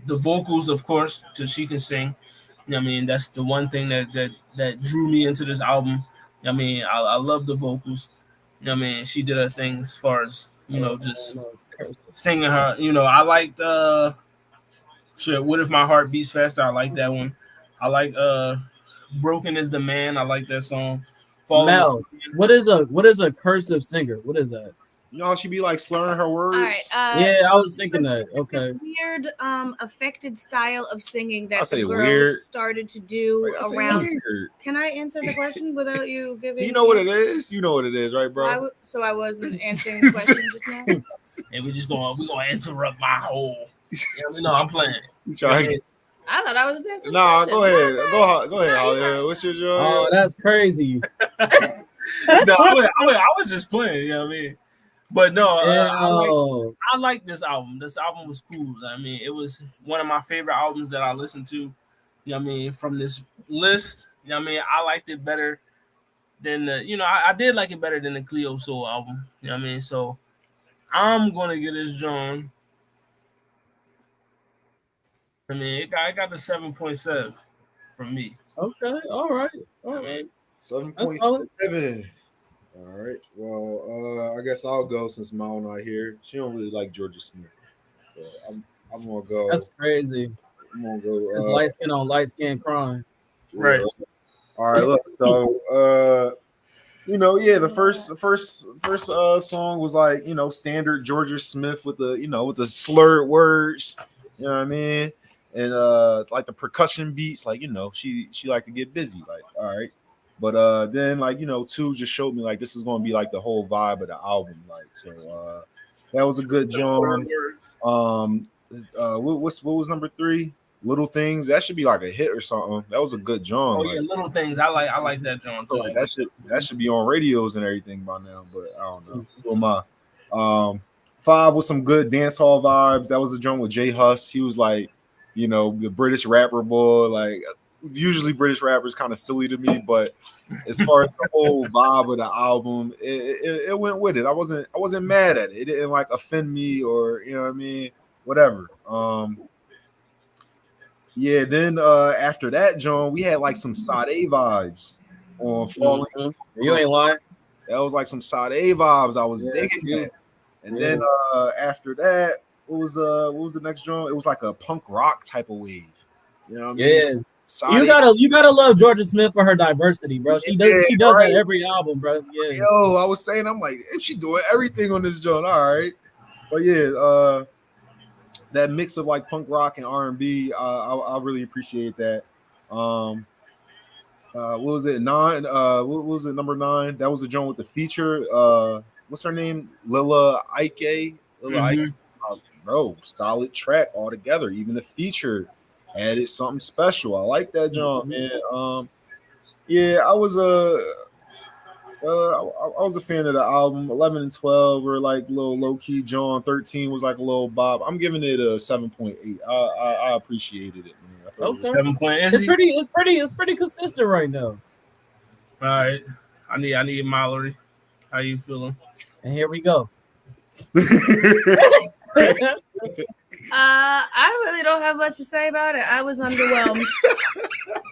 the vocals, of course, because she can sing. You know what I mean? That's the one thing that drew me into this album. You know what I mean? I love the vocals. You know what I mean? She did her thing as far as, just singing her. You know, I liked shit, What If My Heart Beats Faster? I like that one. I like Broken Is the Man. I like that song. Mel, what is a cursive singer? What is that? She be like slurring her words. All right, yeah, I was thinking that. Okay. This weird, affected style of singing that the girls weird. Started to do around. Weird. Can I answer the question without you giving? You know what it is. You know what it is, right, bro? So I wasn't answering the question just now. And we're gonna interrupt my whole. No, I'm playing. I thought I was answering. Nah, go ahead. Go ahead, Holly. What's your job? Oh, that's crazy. No, I was just playing. You know what I mean? But no, I like this album. This album was cool. I mean, it was one of my favorite albums that I listened to. You know what I mean? From this list, you know what I mean? I liked it better than I did like it better than the Cleo Soul album. You know what I mean? So I'm gonna get this John. I mean, it got the 7.7 from me. Okay, all right. 7.7. All right. Well, I guess I'll go since Mal not here. She don't really like Jorja Smith. So I'm gonna go. That's crazy. I'm gonna go. It's light skin on light skin crime. Right. All right. Look. So the first song was like standard Jorja Smith with the slurred words. You know what I mean? And like the percussion beats, like she liked to get busy. Like, all right. But then like 2 just showed me like this is gonna be like the whole vibe of the album. Like so that was a good John. What was number 3? Little Things. That should be like a hit or something. That was a good John. Oh yeah, Little Things. I like that John too. Like, that should be on radios and everything by now, but I don't know. Who am I? 5 with some good dance hall vibes. That was a John with Jay Huss. He was like, the British rapper boy. Like usually British rappers kind of silly to me, but as far as the whole vibe of the album, it went with it. I wasn't mad at it. It didn't like offend me or what I mean, whatever. Yeah, then after that, John, we had like some Sade vibes on Falling. Mm-hmm. You ain't lying. That was like some Sade vibes. I was digging that. And then after that, what was the next John? It was like a punk rock type of wave. You know what I mean? Yeah. You gotta love Jorja Smith for her diversity, bro. She does that every album, bro. Yeah. Yo, I was saying, I'm like, if she doing everything on this joint, all right. But yeah, that mix of like punk rock and R&B, I really appreciate that. What was it? What was it? Number 9. That was the joint with the feature. What's her name? Lila Ike. Ike. Bro, solid track altogether. Even the feature added something special. I like that joint, man. Yeah, I was a fan of the album. 11 and 12 were like little low key. John 13 was like a little Bob. I'm giving it a 7.8. I appreciated it, man. Okay. 7.8. It's pretty consistent right now. All right, I need Mallory. How you feeling? And here we go. I really don't have much to say about it. I was underwhelmed.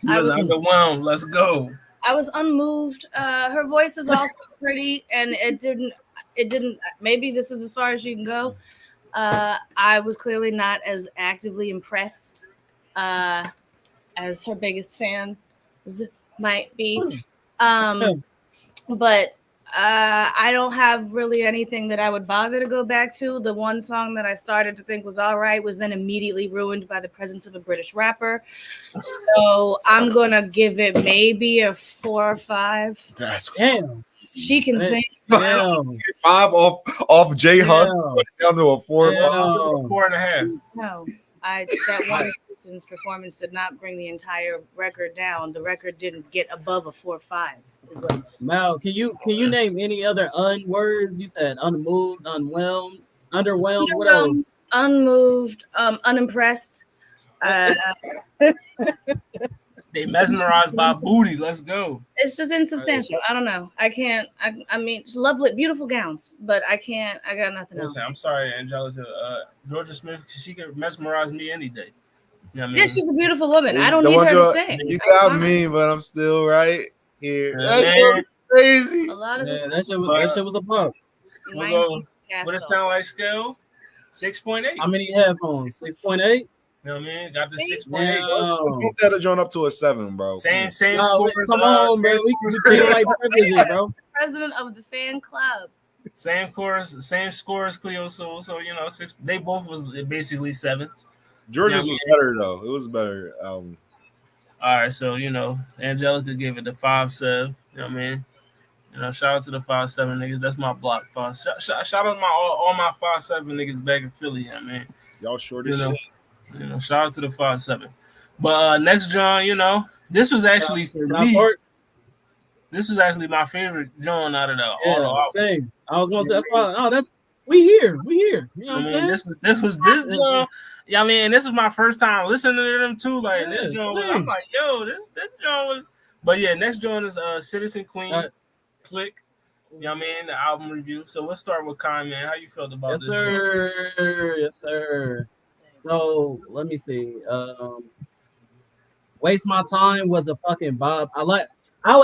Underwhelmed. Let's go. I was unmoved. Her voice is also pretty, and it didn't. Maybe this is as far as you can go. I was clearly not as actively impressed as her biggest fan might be. But I don't have really anything that I would bother to go back to. The one song that I started to think was all right was then immediately ruined by the presence of a British rapper. So I'm gonna give it maybe a 4 or 5. That's damn. She can sing. 5 off J Hus down to a 4. 4.5. No, that one person's performance did not bring the entire record down. The record didn't get above a 4 or 5. Is what I'm saying. Mal, can you name any other words? You said unmoved, underwhelmed. What else? Unmoved, unimpressed. They mesmerized by booty. Let's go. It's just insubstantial. I don't know. I can't. I mean, lovely, beautiful gowns, but I can't. I got nothing else. I'm sorry, Angelica. Jorja Smith, she could mesmerize me any day. You know what I mean? Yeah, she's a beautiful woman. I don't need her to sing. You got me, but I'm still right here. That was crazy. A lot of that shit was a pump. What it sound like? Scale 6.8. How many headphones? 6.8. You know what I mean? Got the 6.8. Let's move that joint up to a 7, bro. Same scores. Come on, bro. We feel like privileges, bro. President of the fan club. Same scores, Cleo Soul. So 6. They both was basically 7s. Georgia's was better though. It was better. All right, so Angelica gave it the 5.7. You know what I mean? Shout out to the 5.7 niggas. That's my block 5. Shout out to all my 5.7 niggas back in Philly. Yeah, man. Y'all short as shit. Shout out to the 5.7. But next John, this was actually for me. This is actually my favorite John out of all the albums. Same. I was gonna say that's why. Oh, that's we here. You know what I'm saying? This John. Yeah, I mean, this is my first time listening to them too. Like this John, I'm like, yo, this John was. But yeah, next John is Citizen Queen, Clique. You know what I mean? The album review. So let's start with Kyle, man. How you felt about this? Yes, sir. So let me see. Waste My Time was a fucking bop. I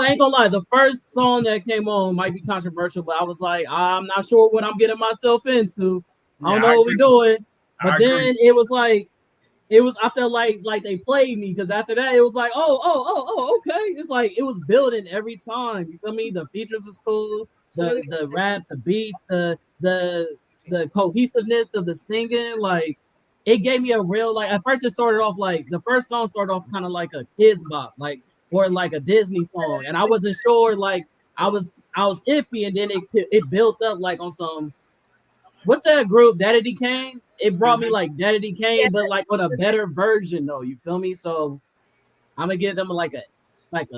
ain't gonna lie, the first song that came on might be controversial, but I was like, I'm not sure what I'm getting myself into. I don't know what we're doing. But then it was like, I felt like they played me, because after that it was like, oh, okay. It's like it was building every time. You feel me? The features was cool, the rap, the beats, the cohesiveness of the singing, like it gave me a real, like, at first it started off like the first song started off kind of like a kids bop, like, or like a Disney song, and I wasn't sure, like I was iffy, and then it built up like on some, what's that group, Daddy Kane? It brought me like Daddy Kane, but like on a better version though. You feel me? So I'm gonna give them like an 8,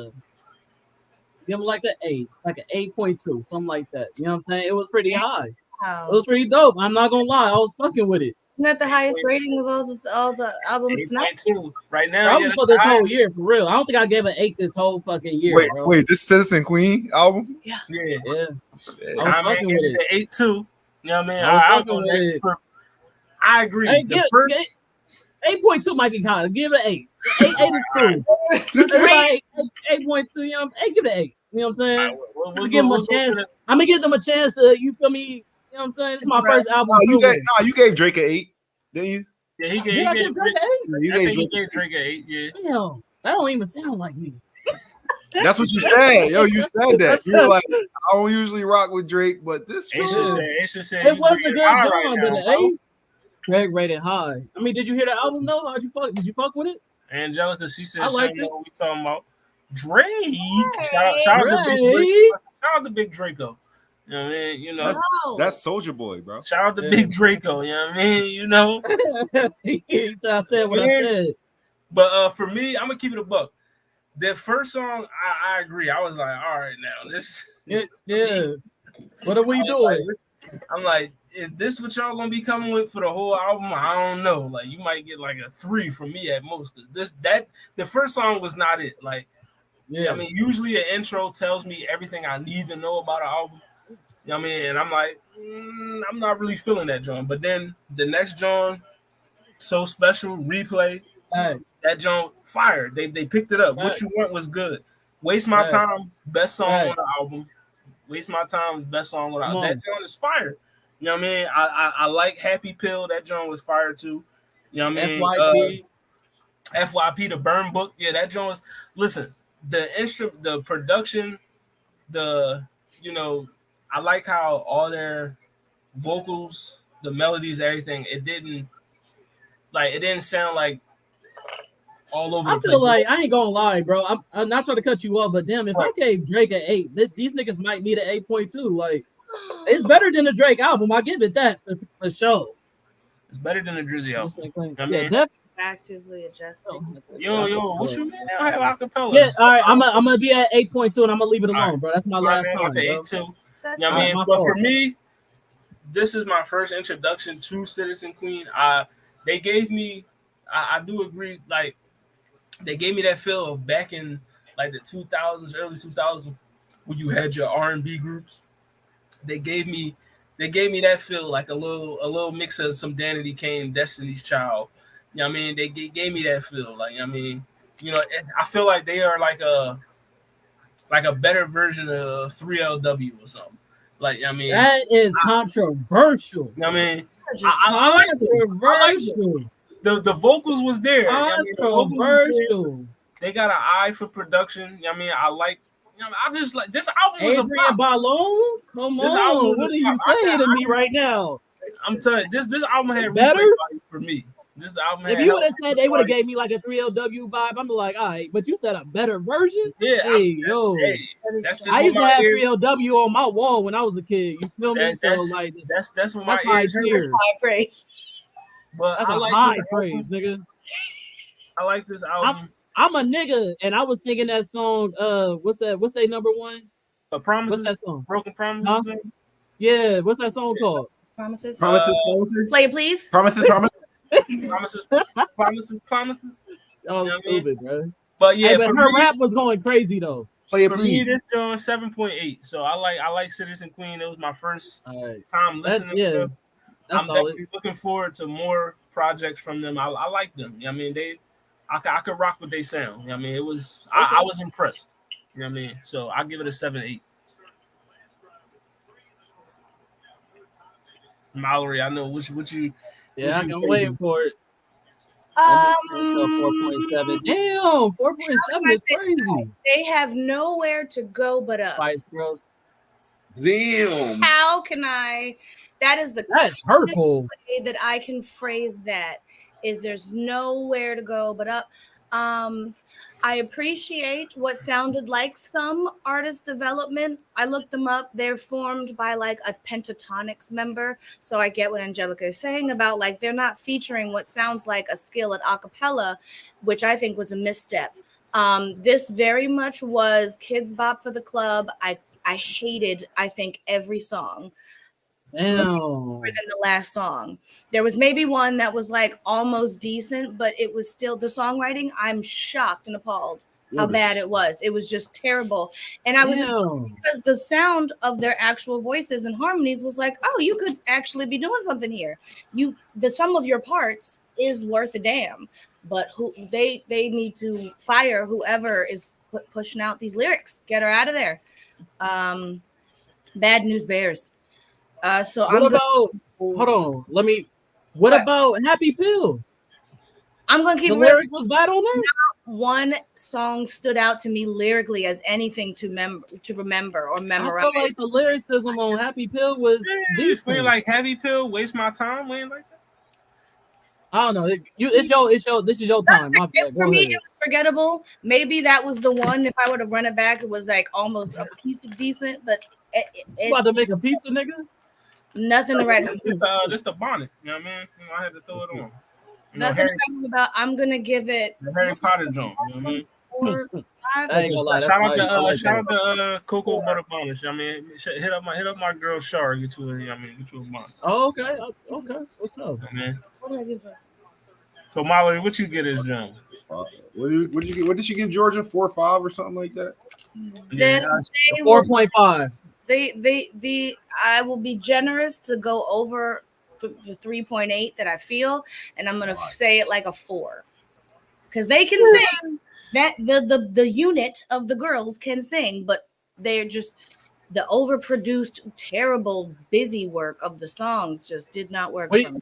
like an 8.2, something like that. You know what I'm saying? It was pretty high. It was pretty dope. I'm not gonna lie, I was fucking with it. Isn't that the highest rating of all the albums? 8.2 right now. Probably for this whole year, for real. I don't think I gave an 8 this whole fucking year. Wait, this Citizen Queen album? Yeah. I was fucking with it. 8.2. You know what I mean? I'll go next. I agree. Hey, 8.2 might be high. Give it an 8. 8 is cool. Like 8.2. You know, give it an 8. You know what I'm saying? We'll give them a chance. I'm gonna give them a chance to. You feel me? You know what I'm saying? It's my first album. You gave Drake an 8, didn't you? Yeah, he gave Drake an 8. You gave Drake an 8. Yeah. Damn. That don't even sound like me. That's what you said. Yo, you said that. You're like, I don't usually rock with Drake, but this It should say it was a good high job, right but now, the bro. A, Drake rated high. I mean, did you hear the album though? Did you fuck with it? Angelica, she said, I she liked don't know it. what we talking about. Drake. Drake. Shout out to Big Draco. Drake. Shout out to Big Draco. You know what I mean? You know, that's Soulja Boy, bro. shout out to Yeah. Big Draco. You know what I mean? You know. So I said what I said. But for me, I'm gonna keep it a buck. The first song, I agree. I was like, all right, now this. Yeah. What are we doing? I'm like, if this is what y'all gonna be coming with for the whole album, I don't know. Like, you might get like a 3 from me at most. The first song was not it. Like, Yeah. I mean, usually an intro tells me everything I need to know about an album. You know what I mean? And I'm like, I'm not really feeling that John. But then the next John, So Special, Replay, Thanks. that John fire. They picked it up. What You Want was good. Waste My Time, best song on the album. Waste My Time, best song on the album. That John is fire. You know what I mean? I like Happy Pill. That John was fire too. You know what I mean? FYP, the Burn Book. Yeah, that John was. Listen, the production, I like how all their vocals, the melodies, everything. It didn't sound like all over the place. I feel like, I ain't gonna lie, bro. I'm not trying to cut you off, but damn, if I gave Drake an 8, these niggas might need an 8.2. Like, it's better than the Drake album. I give it that for sure. It's better than the Drizzy album. Yeah, that's Actively adjusting. Yo, what you mean? I have acapella. Yeah, all right. I'm gonna be at 8.2, and I'm gonna leave it alone, bro. That's my last time. Okay, 8.2. You know what I mean? But for me, this is my first introduction to Citizen Queen. They gave me, I do agree, like, they gave me that feel of back in like the 2000s, early 2000s, when you had your R&B groups. They gave me that feel, like a little mix of some Danity Kane, Destiny's Child. You know what I mean? They gave me that feel. Like, I mean, I feel like they are like a better version of 3LW or something. Like, I mean, that is controversial. You know what I mean? I like controversial. The vocals was there. Controversial. They got an eye for production. You know what I mean? I like. I'm just like, this album was Adrian Balone? Come on, what are you saying to me right now? I'm telling you, this album had better for me. This album. If you would have said they would have gave me like a 3LW vibe, I'm like, all right, but you said a better version. Yeah. Hey, yo. I used to have 3LW on my wall when I was a kid. You feel me? So like, that's what my high ears. High praise. But that's I a like high praise, nigga. I like this album. I'm a nigga, and I was singing that song. What's their number one? A Promise. What's that song? Broken Promise. Huh? Yeah. What's that song called? Promises. Promises. Play it, please. Promises. Promises. Oh, stupid, bro. But yeah, but her rap was going crazy though. Play it, for please. me, this joint 7.8. So I like Citizen Queen. It was my first time listening to them. I'm definitely looking forward to more projects from them. I like them. You know what I mean? I could rock with they sound. You know what I mean? It was I was impressed. You know what I mean? So I give it a 7.8. Mallory, I know what you. Yeah, I'm waiting for it. 4.7. Damn, 4.7 is crazy. They have nowhere to go but up. Spice Girls. Damn. How can I? That's hurtful. Way that I can phrase that is there's nowhere to go but up. I appreciate what sounded like some artist development. I looked them up. They're formed by like a Pentatonics member. So I get what Angelica is saying about like they're not featuring what sounds like a skill at a cappella, which I think was a misstep. This very much was Kids Bop for the club. I hated, I think, every song. More than the last song. There was maybe one that was like almost decent, but it was still the songwriting. I'm shocked and appalled how bad it was. It was just terrible. And I was because the sound of their actual voices and harmonies was like, oh, you could actually be doing something here. The sum of your parts is worth a damn. But they need to fire whoever is pushing out these lyrics. Get her out of there. Bad News Bears. Hold on. What about Happy Pill? I'm gonna keep the lyrics was bad on there. one song stood out to me lyrically as anything to remember or memorize. I feel like the lyricism on Happy Pill was We decent. like Happy Pill, Waste My Time, we ain't like that. I don't know. This is your time. My bad. For me, it was forgettable. Maybe that was the one. If I would have run it back, it was like almost a piece of decent, but you about to make a pizza, nigga? Nothing to write home. This the bonnet. You know what I mean? I had to throw it on. Nothing to write home about. I'm gonna give it the Harry Potter joint. You know what I mean? 4, 5. I ain't gonna lie, Shout out to Cocoa Butter Bonnet. I mean, hit up my girl Shar. Get you a bonnet. Oh, okay. What's up? Man. What did I give her? So Mallory, what you get as John? What did she give Jorja? 4 or 5 or something like that? Then 4.5. I will be generous to go over the 3.8 that I feel, and I'm gonna say it like a 4 because they can sing. That the unit of the girls can sing, but they're just the overproduced, terrible, busy work of the songs just did not work for me.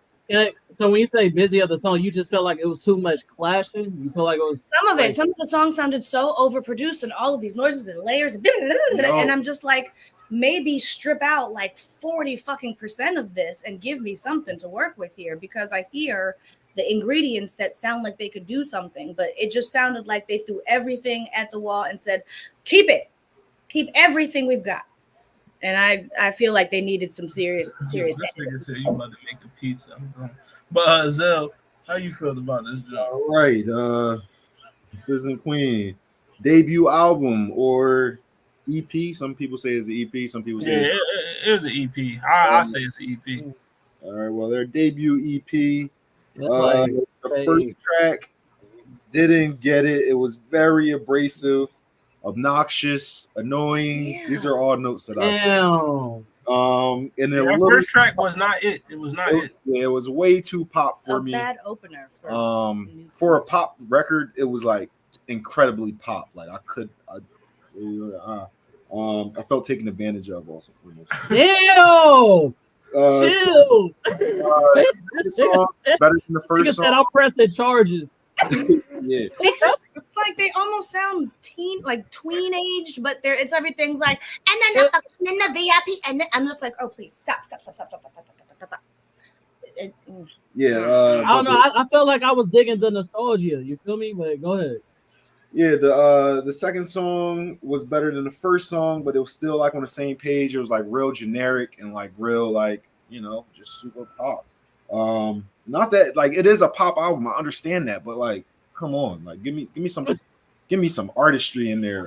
So when you say busy of the song, you just felt like it was too much clashing? You feel like it was some of the songs sounded so overproduced and all of these noises and layers and I'm just like, maybe strip out like 40 fucking % of this and give me something to work with here, because I hear the ingredients that sound like they could do something, but it just sounded like they threw everything at the wall and said, keep everything we've got. And I feel like they needed some serious. This nigga said you about to make a pizza. But Zell, how you feel about this job? All right, Citizen Queen debut album or EP. Some people say it's an EP. Some people say it was an EP. I say it's an EP. All right, well, their debut EP. the first track didn't get it. It was very abrasive, obnoxious, annoying. Yeah. These are all notes that I took. And the first track was not it. It was not it. Yeah, it was way too pop for me. Bad opener for a pop record. It was like incredibly pop. Like I felt taken advantage of also. Chill. Better than the first song. I'll press the charges. Yeah. It's like they almost sound tween aged, but it's everything's like, and then the function in the VIP, and I'm just like, oh please stop. Yeah, I don't know. I felt like I was digging the nostalgia. You feel me? But go ahead. Yeah, the second song was better than the first song, but it was still like on the same page. It was like real generic and like real just super pop. Not that like it is a pop album, I understand that, but like, come on, like give me some artistry in there.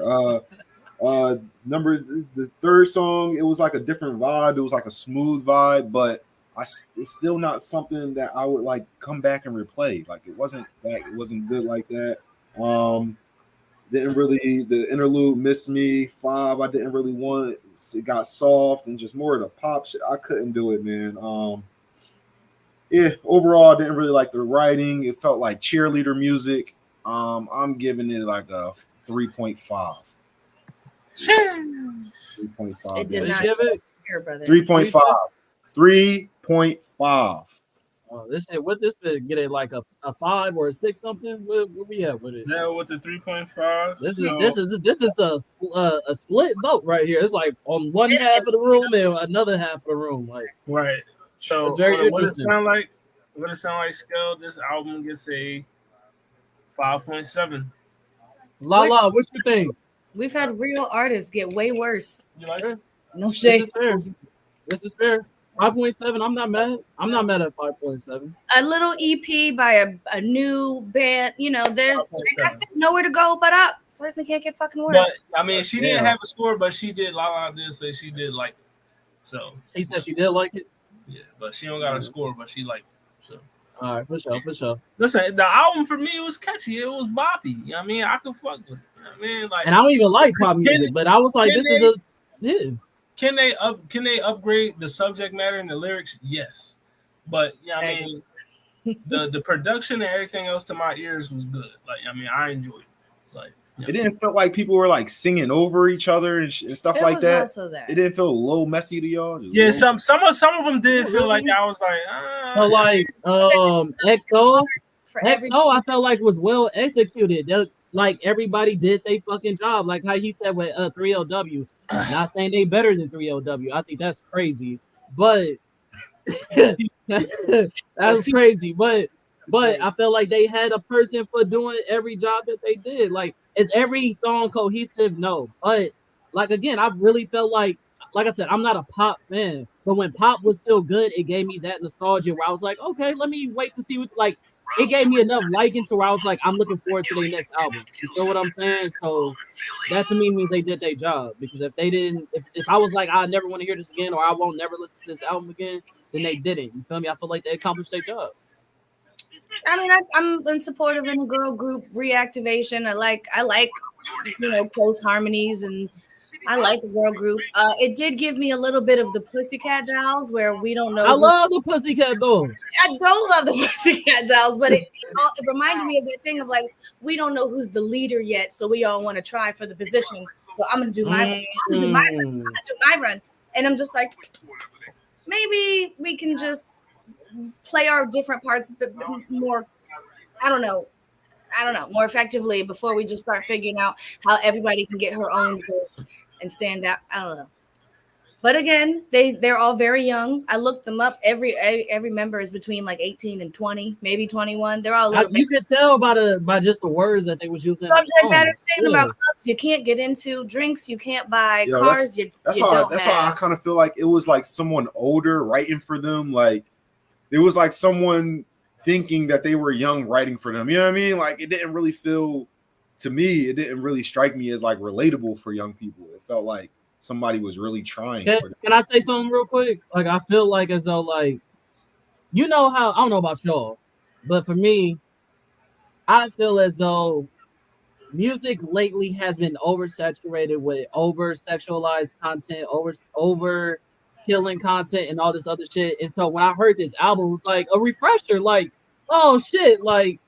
The third song, it was like a different vibe. It was like a smooth vibe, but it's still not something that I would like come back and replay. Like it wasn't good like that. Didn't really, the interlude Miss Me 5, I didn't really want it. It got soft and just more of the pop shit. I couldn't do it, man. Overall, I didn't really like the writing. It felt like cheerleader music. I'm giving it like a 3.5. 3.5. It did not give it here, brother. 3.5. 3.5. Oh, this get it like a 5 or a 6 something. What we have with it? Yeah, with the 3.5. This is a split vote right here. It's like on one half of the room and another half of the room. Like right. So it's very interesting. What it sound like scale? This album gets a 5.7. Lala, what you think? We've had real artists get way worse. You like it? No shade. This is fair. 5.7. I'm not mad. I'm not mad at 5.7. A little EP by a new band. There's like I said, nowhere to go but up. Certainly can't get fucking worse. But I mean, she didn't have a score, but she did. Lala did say she did like it. So she said she did like it. Yeah, but she don't got a score, but she liked it. So all right, for sure. Listen, the album for me was catchy. It was boppy. You know what I mean? I could fuck with it. You know what I mean? Like, and I don't even like pop music, but I was like, Can they upgrade the subject matter and the lyrics? Yes. But I mean the production and everything else to my ears was good. Like, I mean, I enjoyed it. Like, it didn't feel like people were like singing over each other and stuff like that. Also that. It didn't feel a little messy to y'all. Yeah, some of them did feel like I was like, so like XO, I felt like was well executed. like everybody did their fucking job. Like how he said with 3LW. Not saying they better than 3LW. I think that's crazy. But that was crazy. But I felt like they had a person for doing every job that they did. Like, is every song cohesive? No. But like again, I really felt like I said, I'm not a pop fan, but when pop was still good, it gave me that nostalgia where I was like, okay, let me wait to see what like it gave me enough liking to where I was like, I'm looking forward to their next album. You feel what I'm saying? So that to me means they did their job. Because if they didn't, if I was like, I never want to hear this again, or I won't never listen to this album again, then they didn't. You feel me? I feel like they accomplished their job. I mean, I'm in support of any girl group reactivation. I like close harmonies, and I like the girl group. It did give me a little bit of the Pussycat Dolls, where we don't know. I love the Pussycat Dolls. I don't love the Pussycat Dolls, but it reminded me of that thing of like, we don't know who's the leader yet, so we all want to try for the position. So I'm gonna do my run, and I'm just like, maybe we can just play our different parts more. I don't know, more effectively before we just start figuring out how everybody can get her own voice and stand out. I don't know. But again, they're all very young. I looked them up. Every member is between like 18 and 20, maybe 21. They're all you could tell by just the words that they was using. Subject matter statement about clubs you can't get into, drinks you can't buy, cars that's why I kind of feel like it was like someone older writing for them. Like it was like someone thinking that they were young writing for them. You know what I mean? Like it didn't really feel to me. It didn't really strike me as like relatable for young people. It felt like somebody was really trying. Can I say something real quick? Like I feel like as though like you know how I don't know about y'all, but for me, I feel as though music lately has been oversaturated with over-sexualized content, over killing content, and all this other shit. And so when I heard this album, it was like a refresher. Like, oh shit! Like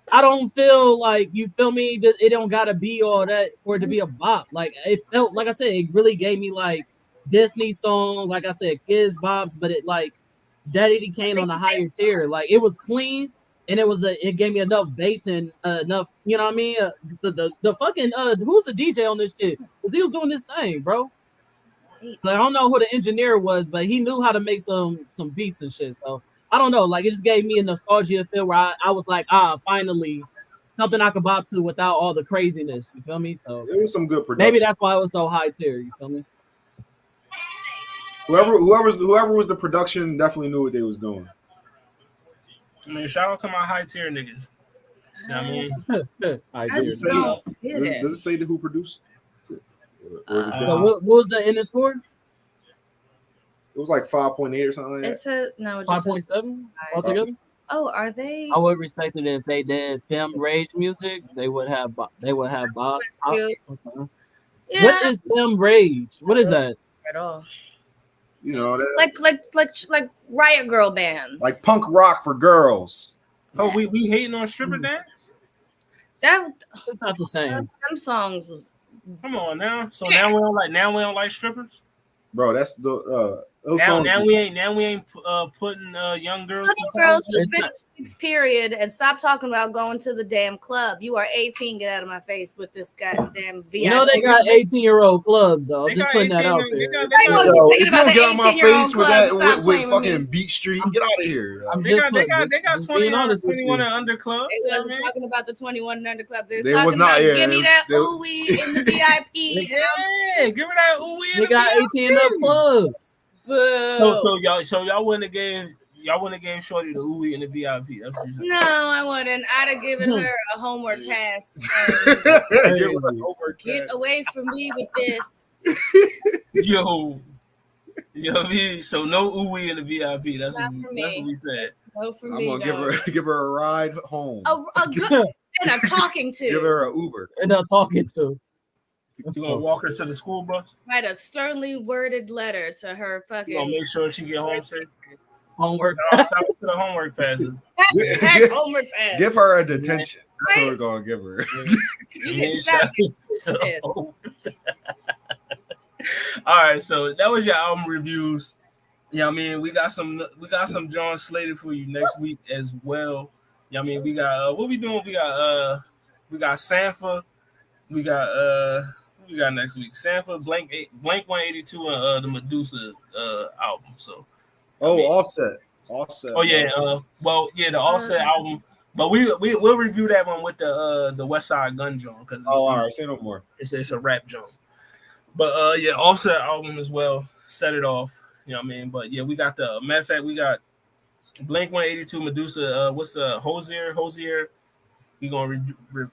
I don't feel like you feel me that it don't gotta be all that for it to be a bop. Like it felt like I said, it really gave me like Disney song, like I said, Kids Bobs, but it like Daddy Kane on a higher tier. Like it was clean and it gave me enough bass and enough, you know what I mean? The fucking who's the DJ on this shit? Because he was doing this thing, bro. So I don't know who the engineer was, but he knew how to make some beats and shit. So I don't know, like it just gave me a nostalgia feel where I was like, finally something I could bop to without all the craziness. You feel me? So it was some good production. Maybe that's why it was so high tier. You feel me? Whoever was the production definitely knew what they was doing. I mean, shout out to my high tier niggas. You know what I mean? Does it say who produced? Or is it what was the in the score? It was like 5.8 or something like that. It's a no, 5.7 altogether. Oh, are they? I would respect it if they did film rage music. They would have Bob. Okay. Yeah. What is film rage? What is that? At all. You know, like Riot Girl bands, like punk rock for girls. Oh, we hating on stripper dance? That's not the same. Some songs was. Come on now. So now we don't like strippers, bro. That's the now we ain't putting young girls. To finish this period and stop talking about going to the damn club. You are 18. Get out of my face with this goddamn VIP. You know they got 18-year-old clubs though. Just putting that out there. If you don't get on my face with that with fucking Beat Street, get out of here. They got 21 and under club. They wasn't talking about the 21 and under clubs. They was not. Give me that ooey in the VIP. Yeah, give me that ooey. They got 18 and up clubs. So y'all wouldn't have gave Shorty the ooey in the VIP. That's what no, I wouldn't. I'd have given her a homework pass. Get away from me with this. Yo, so no ooey in the VIP. That's what we said. No for I'm me. gonna give her a ride home. A good and a talking to. Give her an Uber. And a talking to. You gonna walk her to the school bus? Write a sternly worded letter to her fucking. You gonna make sure she get home safe? Homework. Shout out to the homework passes. Homework pass. Give her a detention. That's what we're gonna give her. All right, so that was your album reviews. Yeah, I mean, we got some John slated for you next week as well. Yeah, I mean, we got what we doing? We got We got Sanford. We got next week Sanford, Blank 182, and the Medusa album. So Offset. oh yeah, the Offset album. But we'll review that one with the West Side Gun Joint because all right, say no more. It's a rap joint. But yeah, Offset album as well. Set it off. You know what I mean? But yeah, we got the matter of fact, we got Blink 182, Medusa. What's Hosier? We gonna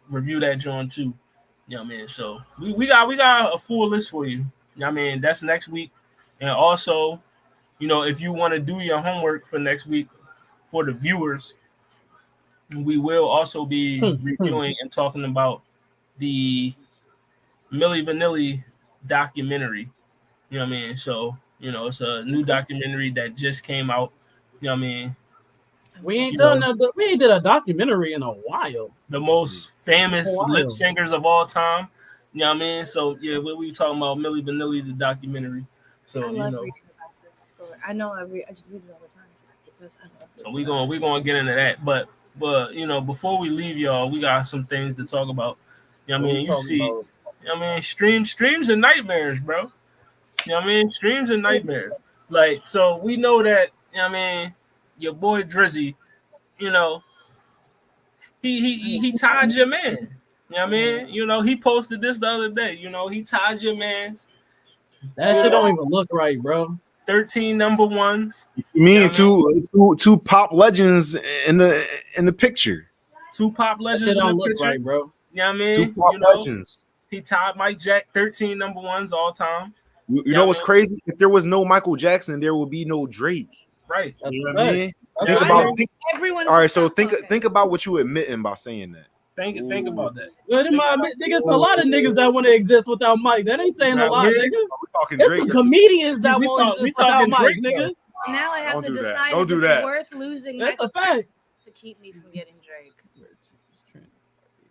review that joint too. You know what I mean? So we got a full list for you. You know what I mean? That's next week. And also, you know, if you want to do your homework for next week for the viewers, we will also be reviewing and talking about the Milli Vanilli documentary. You know what I mean? So, you know, it's a new documentary that just came out. You know what I mean? We ain't did a documentary in a while. The most famous lip singers of all time. You know what I mean? So yeah, we talking about Milli Vanilli, the documentary. So I love reading about this story. I know I just read it all the time because I love it. So we gonna get into that. But you know, before we leave y'all, we got some things to talk about. You know what I mean? You see, you know what I mean, streams and nightmares, bro. You know what I mean? Streams and nightmares. Like, so we know that, you know what I mean, your boy Drizzy, you know, he tied your man. You know what I mean? You know, he posted this the other day. You know, he tied your man's. That shit don't even look right, bro. 13 number ones. You mean two pop legends in the picture? Two pop legends that shit don't in the look picture. Right, bro. You know what I mean? Two pop legends. He tied Mike Jack 13 number ones all time. You know what's crazy? If there was no Michael Jackson, there would be no Drake. Right. You know what I mean? Everyone's all right, so think about what you admitting by saying that. Think about that. Well, niggas, a lot of niggas that want to exist without Mike. That ain't saying a lot, nigga. We're talking It's Drake. the comedians that won't exist without Mike, nigga. Now I have to decide if it's worth losing. That's a fact. To keep me from getting Drake.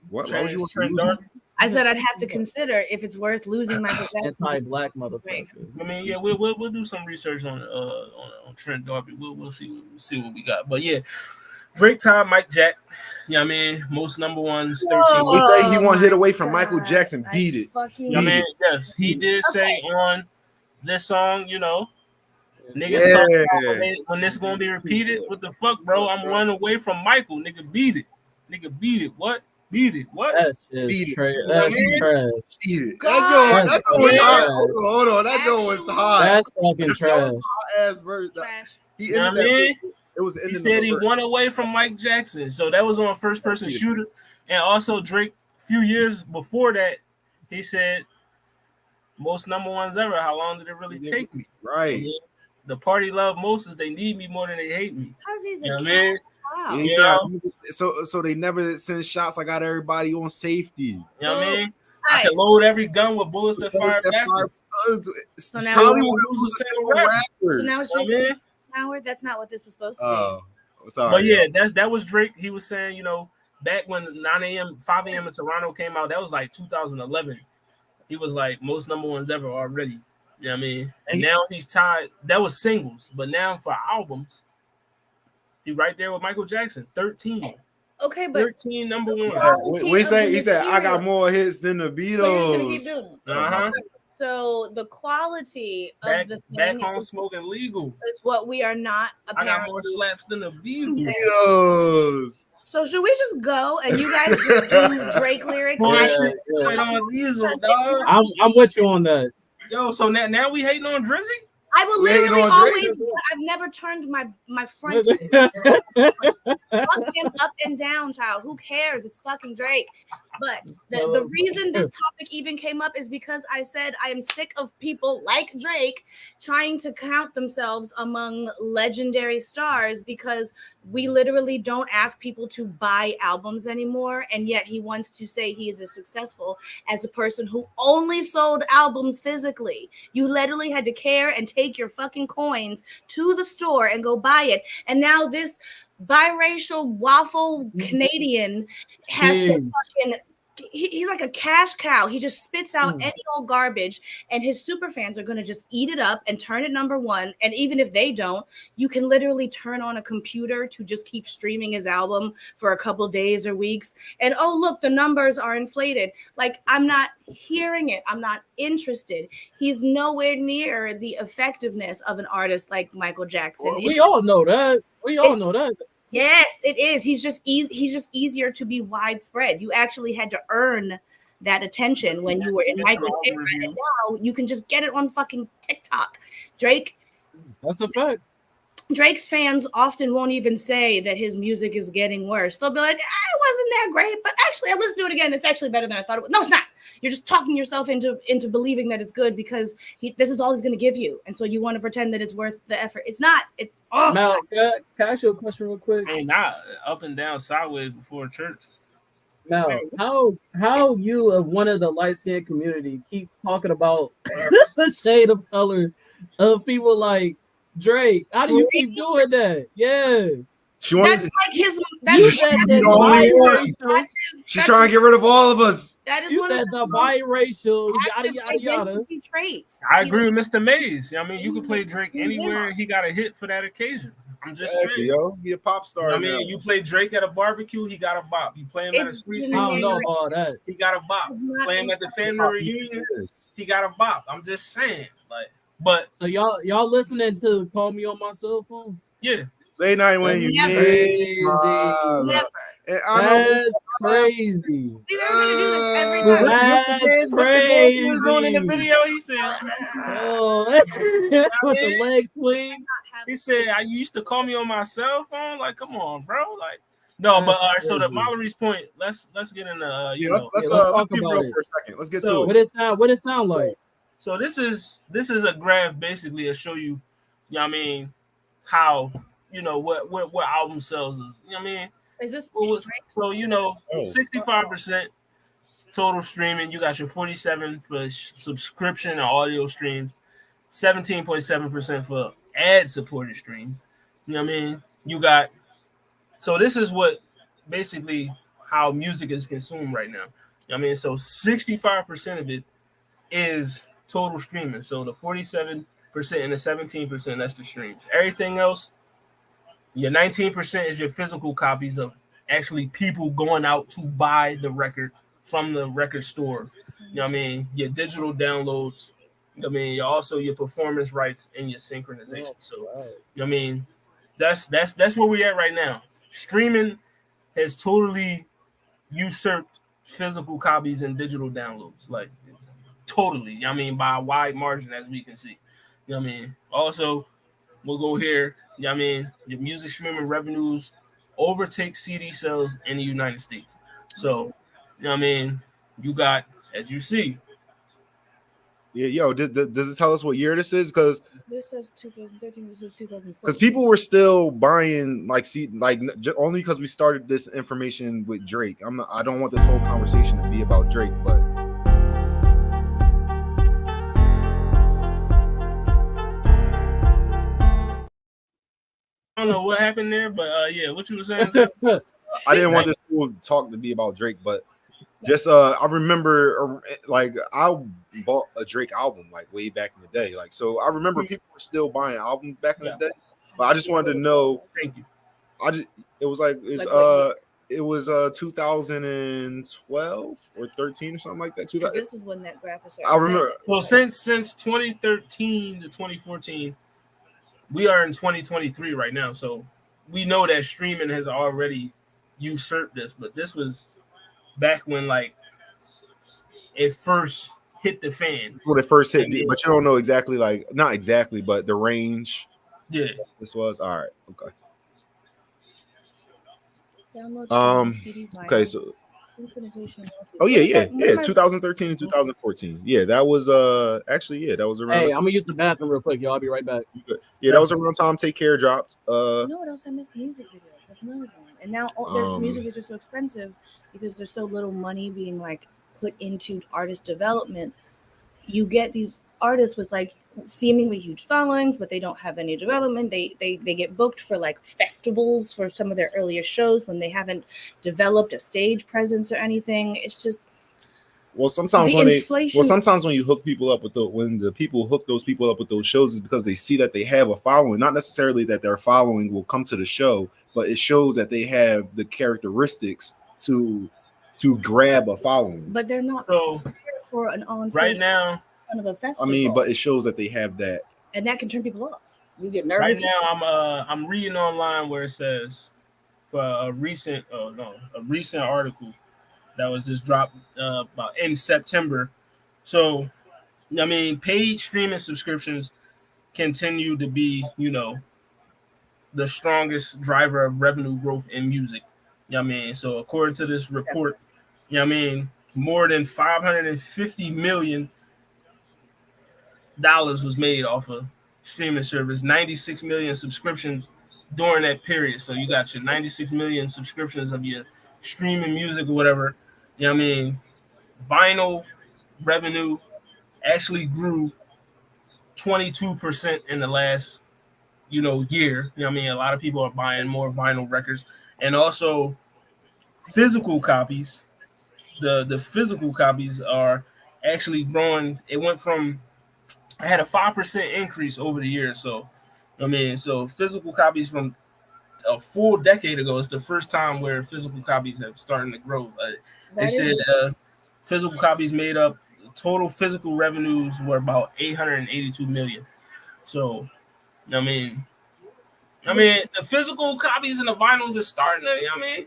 What would you Trent Darby? I said I'd have to consider if it's worth losing my anti-black motherfucker. I mean, yeah, we'll do some research on Trent Darby. We'll see what we got. But yeah, Drake tied Mike Jack. You know what I mean? Most number ones, 13. He said he won hit away from Michael Jackson. Beat it. You know what I mean? Yes, he did say on this song, you know, niggas talking about when this gonna be repeated. What the fuck, bro? I'm 1 away from Michael. Nigga, beat it. Nigga, beat it. What? Beat it. What? That's just trash. That's trash. That joint was hot. Hold on. That joint was hot. That's fucking trash. Ass verse. You know what I mean? He said he 1 away from Mike Jackson. So that was on first person shooter. And also Drake, a few years before that, he said most number ones ever. How long did it really take me? Right. I mean, the party love most is they need me more than they hate me. Because he's you know what I mean? Wow. Yeah, so they never send shots. I got everybody on safety. You know what I mean? I can load every gun with bullets that fire back. So now it's Drake. Howard, that's not what this was supposed to be. Oh, sorry. But yeah, that was Drake. He was saying, you know, back when 9 a.m., 5 a.m. in Toronto came out, that was like 2011. He was like most number ones ever already. You know what I mean? And now he's tied. That was singles, but now for albums, he right there with Michael Jackson, 13. Okay, but 13 number one. He said I got more hits than the Beatles. So he's gonna keep doing it. So the quality of the thing back home smoking legal is what we are not. I got more slaps than the Beatles. So should we just go and you guys just do Drake lyrics? I'm with you on that. Yo, so now we hating on Drizzy? I will literally always. I've never turned my front. Fuck him up and down, child. Who cares? It's fucking Drake. But the reason this topic even came up is because I said I am sick of people like Drake trying to count themselves among legendary stars because we literally don't ask people to buy albums anymore, and yet he wants to say he is as successful as a person who only sold albums physically. You literally had to care and take your fucking coins to the store and go buy it, and now this biracial waffle Canadian has to fucking he's like a cash cow. He just spits out any old garbage, and his super fans are going to just eat it up and turn it number one. And even if they don't, you can literally turn on a computer to just keep streaming his album for a couple days or weeks. And oh, look, the numbers are inflated. Like, I'm not hearing it. I'm not interested. He's nowhere near the effectiveness of an artist like Michael Jackson. We all know that. We all know that. Yes, it is. He's just easier to be widespread. You actually had to earn that attention when you were in Michael's era, and now you can just get it on fucking TikTok. That's a fact. Drake's fans often won't even say that his music is getting worse. They'll be like, it wasn't that great, but actually I listened to it again. It's actually better than I thought it was. No, it's not. You're just talking yourself into believing that it's good because this is all he's going to give you. And so you want to pretend that it's worth the effort. It's not. Mal, can I ask you a question real quick? Hey, not up and down sideways before church. Now, how you of one of the light-skinned community keep talking about the shade of color of people like Drake? How do you keep doing that? Yeah. That's like his. She's trying to get rid of all of us. That is you one said of the biracial, yada yada yada. Traits. I agree with Mr. Mays. I mean, you can play Drake anywhere. He got a hit for that occasion. I'm just saying, yo, he a pop star. I mean, you play Drake at a barbecue, he got a bop. You play him at a Sweet 16, I don't know about that. He got a bop. Play him at the family reunion, he got a bop. I'm just saying, like, but so y'all listening to Call Me on My Cell Phone? Yeah. Late night when you crazy. Never. And that's crazy. See, they're gonna do this every time. That's What's the dance he was doing in the video? He said, with the legs swing. He said, I used to call me on my cell phone. Like, come on, bro. Like, no, but all right. So to Mallory's point, let's get into let's be real for a second. Let's get to it. What it sound like? So this is a graph basically to show you, I mean, how what album sales is. You know what I mean? Is this so 65% total streaming. You got your 47 for subscription and audio streams, 17.7% for ad-supported streams. You know what I mean? You got so this is what basically how music is consumed right now. You know what I mean? So 65% of it is total streaming. So the 47% and the 17%, that's the streams. Everything else, your 19% is your physical copies of actually people going out to buy the record from the record store. You know what I mean? Your digital downloads. You know what I mean? Also your performance rights and your synchronization. So, you know what I mean? That's where we're at right now. Streaming has totally usurped physical copies and digital downloads. Like, totally. You know what I mean? By a wide margin, as we can see. You know what I mean? Also, we'll go here. You know what I mean? Your music streaming revenues overtake CD sales in the United States. So, you know what I mean? You got, as you see. Yeah, yo, does it tell us what year this is? Because this says 2013, this is 2014. Because people were still buying only because we started this information with Drake. I don't want this whole conversation to be about Drake, but I don't know what happened there, but yeah, what you were saying? I didn't want this whole talk to be about Drake, but just I remember I bought a Drake album like way back in the day, like so I remember people were still buying albums back in the day, but I just wanted to know. Thank you. It was 2012 or 13 or something like that. This is when that graphic started. I remember. Well, since 2013 to 2014. We are in 2023 right now, so we know that streaming has already usurped this. But this was back when, like, it first hit the fan. When it first hit, but you don't know exactly, like, not exactly, but the range. Yeah, this was all right. Okay. Download okay, so. Synchronization. Oh yeah. 2013 and 2014. Yeah, that was actually that was around. Hey, I'm gonna use the bathroom real quick, y'all. I'll be right back. Yeah, that was around time Take Care dropped. You know what else I miss? Music videos. That's another one. And now their music videos are so expensive because there's so little money being like put into artist development. You get these artists with like seemingly huge followings, but they don't have any development. They get booked for like festivals for some of their earliest shows when they haven't developed a stage presence or anything. It's just sometimes the when inflation. sometimes when you hook people up with when the people hook those people up with those shows is because they see that they have a following. Not necessarily that their following will come to the show, but it shows that they have the characteristics to grab a following. But they're not So for an on-stage right now, front of a I festival. mean, but it shows that they have that, and that can turn people off. You get right nervous. now I'm reading online where it says for a recent article that was just dropped about in September. So I mean, paid streaming subscriptions continue to be, the strongest driver of revenue growth in music. You know what I mean? So according to this report, you know what I mean, more than $550 million was made off of streaming service, 96 million subscriptions during that period. So you got your 96 million subscriptions of your streaming music or whatever. You know what I mean? Vinyl revenue actually grew 22% in the last year. You know what I mean? A lot of people are buying more vinyl records, and also physical copies. The physical copies are actually growing. It went from I had a 5% increase over the years. So I mean, so physical copies from a full decade ago is the first time where physical copies have started to grow. They said physical copies made up total physical revenues were about 882 million. So I mean, the physical copies and the vinyls are starting to,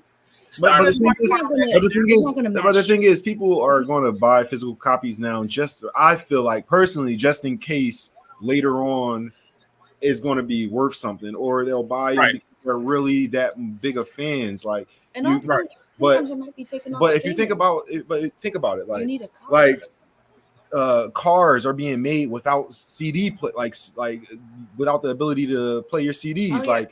but the thing is, people are going to buy physical copies now. I feel like personally, just in case later on is going to be worth something, or they'll buy it because they're really that big of fans. Like, and also, sometimes it might be taken off. But if you think about it, like, you need a car. Cars are being made without CD play, like without the ability to play your CDs.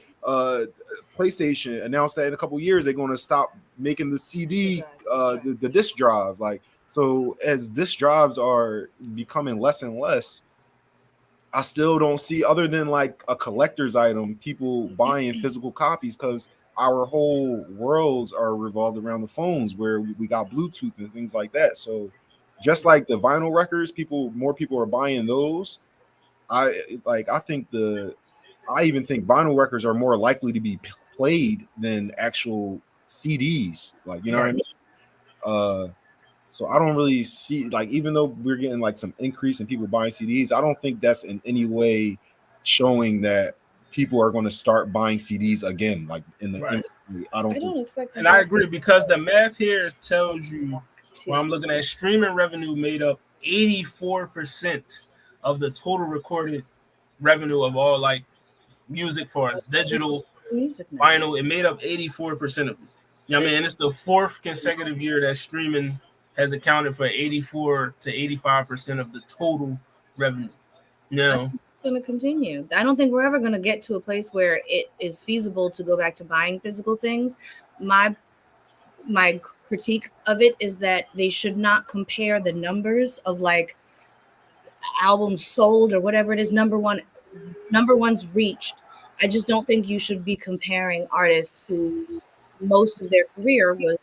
PlayStation announced that in a couple years they're going to stop making the CD, the disc drive. Like, so as disc drives are becoming less and less, I still don't see, other than like a collector's item, people buying physical copies, because our whole worlds are revolved around the phones where we got Bluetooth and things like that. So just like the vinyl records, more people are buying those. I even think vinyl records are more likely to be played than actual CDs. Like, you know what I mean? So I don't really see, like, even though we're getting like some increase in people buying CDs, I don't think that's in any way showing that people are going to start buying CDs again. Like in the I don't expect. And I agree, because the math here tells you, when I'm looking at streaming revenue made up 84% of the total recorded revenue of all like music for us, digital, vinyl. It made up 84% of it. You know what I mean? And it's the fourth consecutive year that streaming has accounted for 84 to 85% of the total revenue. It's going to continue. I don't think we're ever going to get to a place where it is feasible to go back to buying physical things. My critique of it is that they should not compare the numbers of like albums sold or whatever it is, number one's reached. I just don't think you should be comparing artists who most of their career was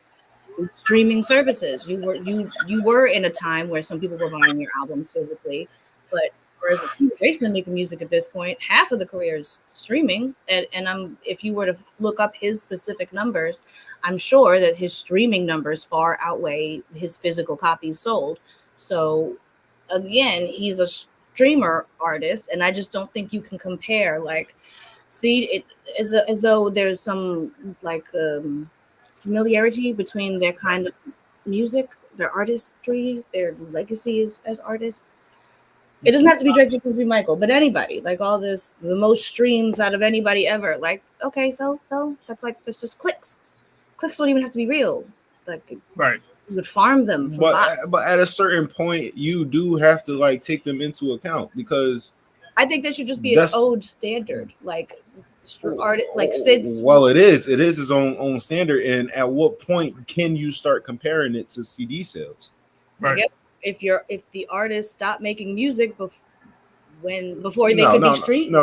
streaming services. You were in a time where some people were buying your albums physically, but whereas Drake's making music at this point, half of the career is streaming. And if you were to look up his specific numbers, I'm sure that his streaming numbers far outweigh his physical copies sold. So again, he's a streamer artist, and I just don't think you can compare, like, see it as though there's some like familiarity between their kind of music, their artistry, their legacies as artists. It doesn't have to be Drake, it could be Michael, but anybody, like all this, the most streams out of anybody ever. Like, okay, so that's just clicks. Clicks don't even have to be real. Like, you would farm them. But at a certain point, you do have to like take them into account, because I think that should just be its own standard. Like Sid's. Well, it is his own standard. And at what point can you start comparing it to CD sales? Right. I guess if the artist stopped making music before they could be street. No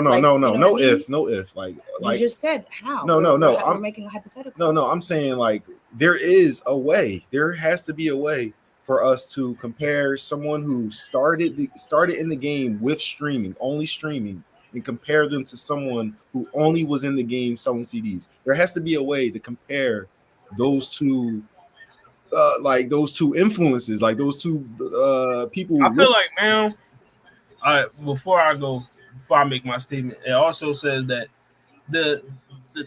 if. Like You just said how. We're making a hypothetical. No, I'm saying like there is a way. There has to be a way for us to compare someone who started in the game with only streaming, and compare them to someone who only was in the game selling CDs. There has to be a way to compare those two, like those two influences, like those two people. I feel like now, before I make my statement, it also says that the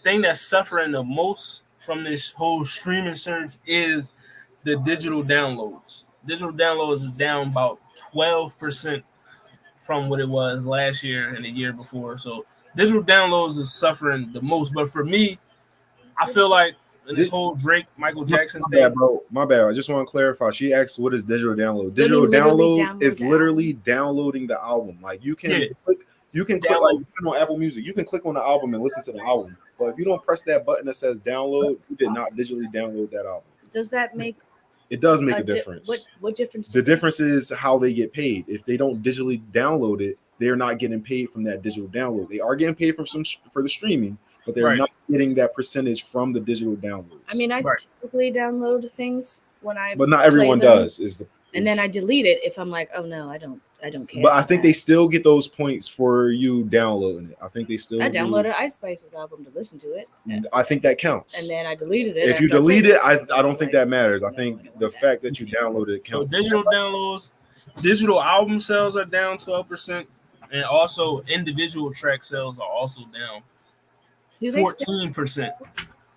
thing that's suffering the most from this whole streaming surge is the digital downloads. Digital downloads is down about 12% from what it was last year and the year before. So digital downloads is suffering the most. But for me, I feel like in this whole Drake, Michael Jackson thing. Bad, bro. My bad. I just want to clarify. She asked, "What is digital download?" Digital downloads is literally downloading the album. Like you can click. You can click like on Apple Music. You can click on the album and listen to the album. But if you don't press that button that says download, you did not digitally download that album. Does that make? It does make a difference. What difference? The difference is how they get paid. If they don't digitally download it, they're not getting paid from that digital download. They are getting paid for the streaming, but they're not getting that percentage from the digital downloads. I mean, I typically download things when but not everyone does. And then I delete it if I'm like, oh no, I don't care. But I think they still get those points for you downloading it. I think they still. I downloaded Ice Spice's album to listen to it. I think that counts. And then I deleted it. If you delete it, I don't think that matters. I think the fact that you downloaded it counts. So digital downloads, digital album sales are down 12%, and also individual track sales are also down 14%.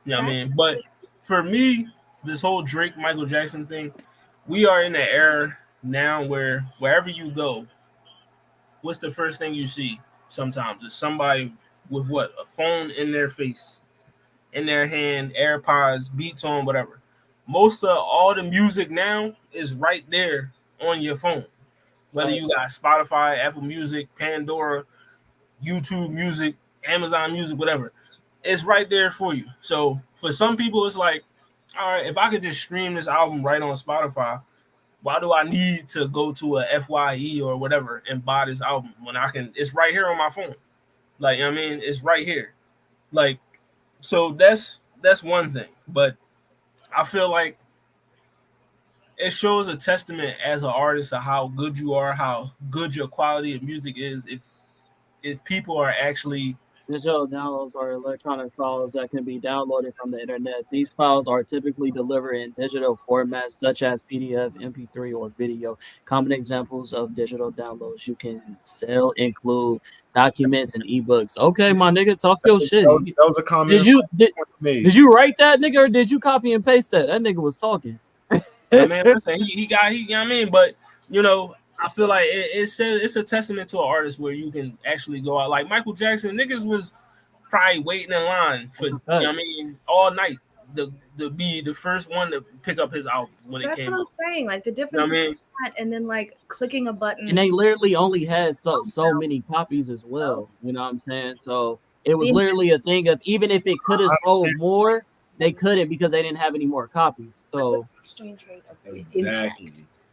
Yeah, I mean, but for me, this whole Drake Michael Jackson thing, we are in an era now where wherever you go, what's the first thing you see? Sometimes it's somebody with a phone in their face, in their hand, AirPods, beats on, whatever. Most of all the music now is right there on your phone. Whether you got Spotify, Apple Music, Pandora, YouTube Music, Amazon Music, whatever, it's right there for you. So for some people, it's like, all right, if I could just stream this album right on Spotify, why do I need to go to a FYE or whatever and buy this album when I can? It's right here on my phone. Like, I mean, it's right here. Like, so that's one thing. But I feel like it shows a testament as an artist of how good you are, how good your quality of music is. If people are actually. Digital downloads are electronic files that can be downloaded from the internet. These files are typically delivered in digital formats such as PDF, MP3, or video. Common examples of digital downloads you can sell include documents and ebooks. Okay, my nigga, talk your shit. That was a comment. Did you write that, nigga, or did you copy and paste that? That nigga was talking. I mean, listen, he got, you know what I mean? But, you know, I feel like it says it's a testament to an artist where you can actually go out. Like Michael Jackson, niggas was probably waiting in line for, you know what I mean, all night to be the first one to pick up his album when it came out. That's what I'm saying. Like the difference between that and then like clicking a button. And they literally only had so many copies as well. You know what I'm saying? So it was literally a thing of even if it could have sold more, they couldn't because they didn't have any more copies. So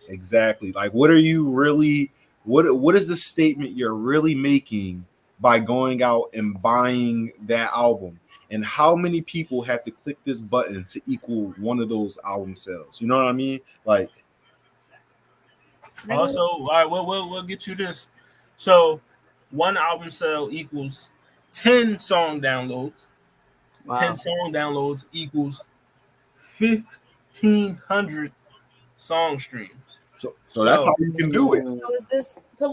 Exactly. Like, what are you really? What is the statement you're really making by going out and buying that album? And how many people have to click this button to equal one of those album sales? You know what I mean? Like, also, all right, we'll get you this. So, one album sale equals 10 song downloads. Wow. 10 song downloads equals 1,500 song streams. So that's how you can do it. So is this? So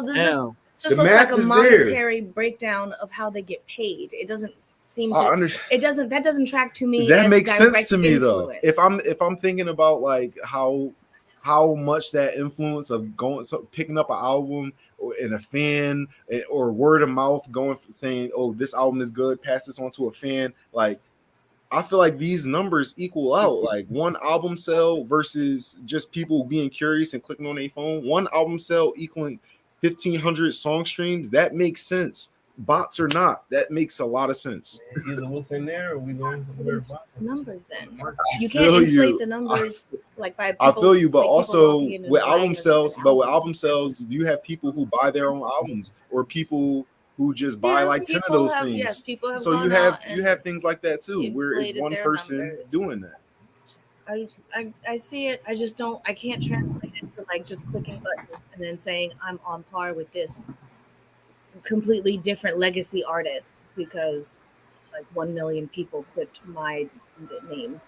this just looks like a monetary breakdown of how they get paid. It doesn't seem to. It doesn't. That doesn't track to me. That makes sense to me though. If I'm thinking about like how much that influence of picking up an album and a fan or word of mouth going saying, oh, this album is good, pass this on to a fan, like. I feel like these numbers equal out, like one album sale versus just people being curious and clicking on their phone. One album sale equaling 1,500 song streams. That makes sense bots or not, that makes a lot of sense. Either what's in there or we going somewhere. Numbers then. You can't inflate the numbers like by people. I feel you, but like also walking in and with buying album an sales, but with album. album sales, you have people who buy their own albums or people who just buy like 10 of people those have- things. yes, people have So gone you out have things like that too, where it's inflated one their person numbers. doing that. I see it. I just don't. I can't translate it to like just clicking buttons and then saying I'm on par with this completely different legacy artist because like 1 million people clicked my name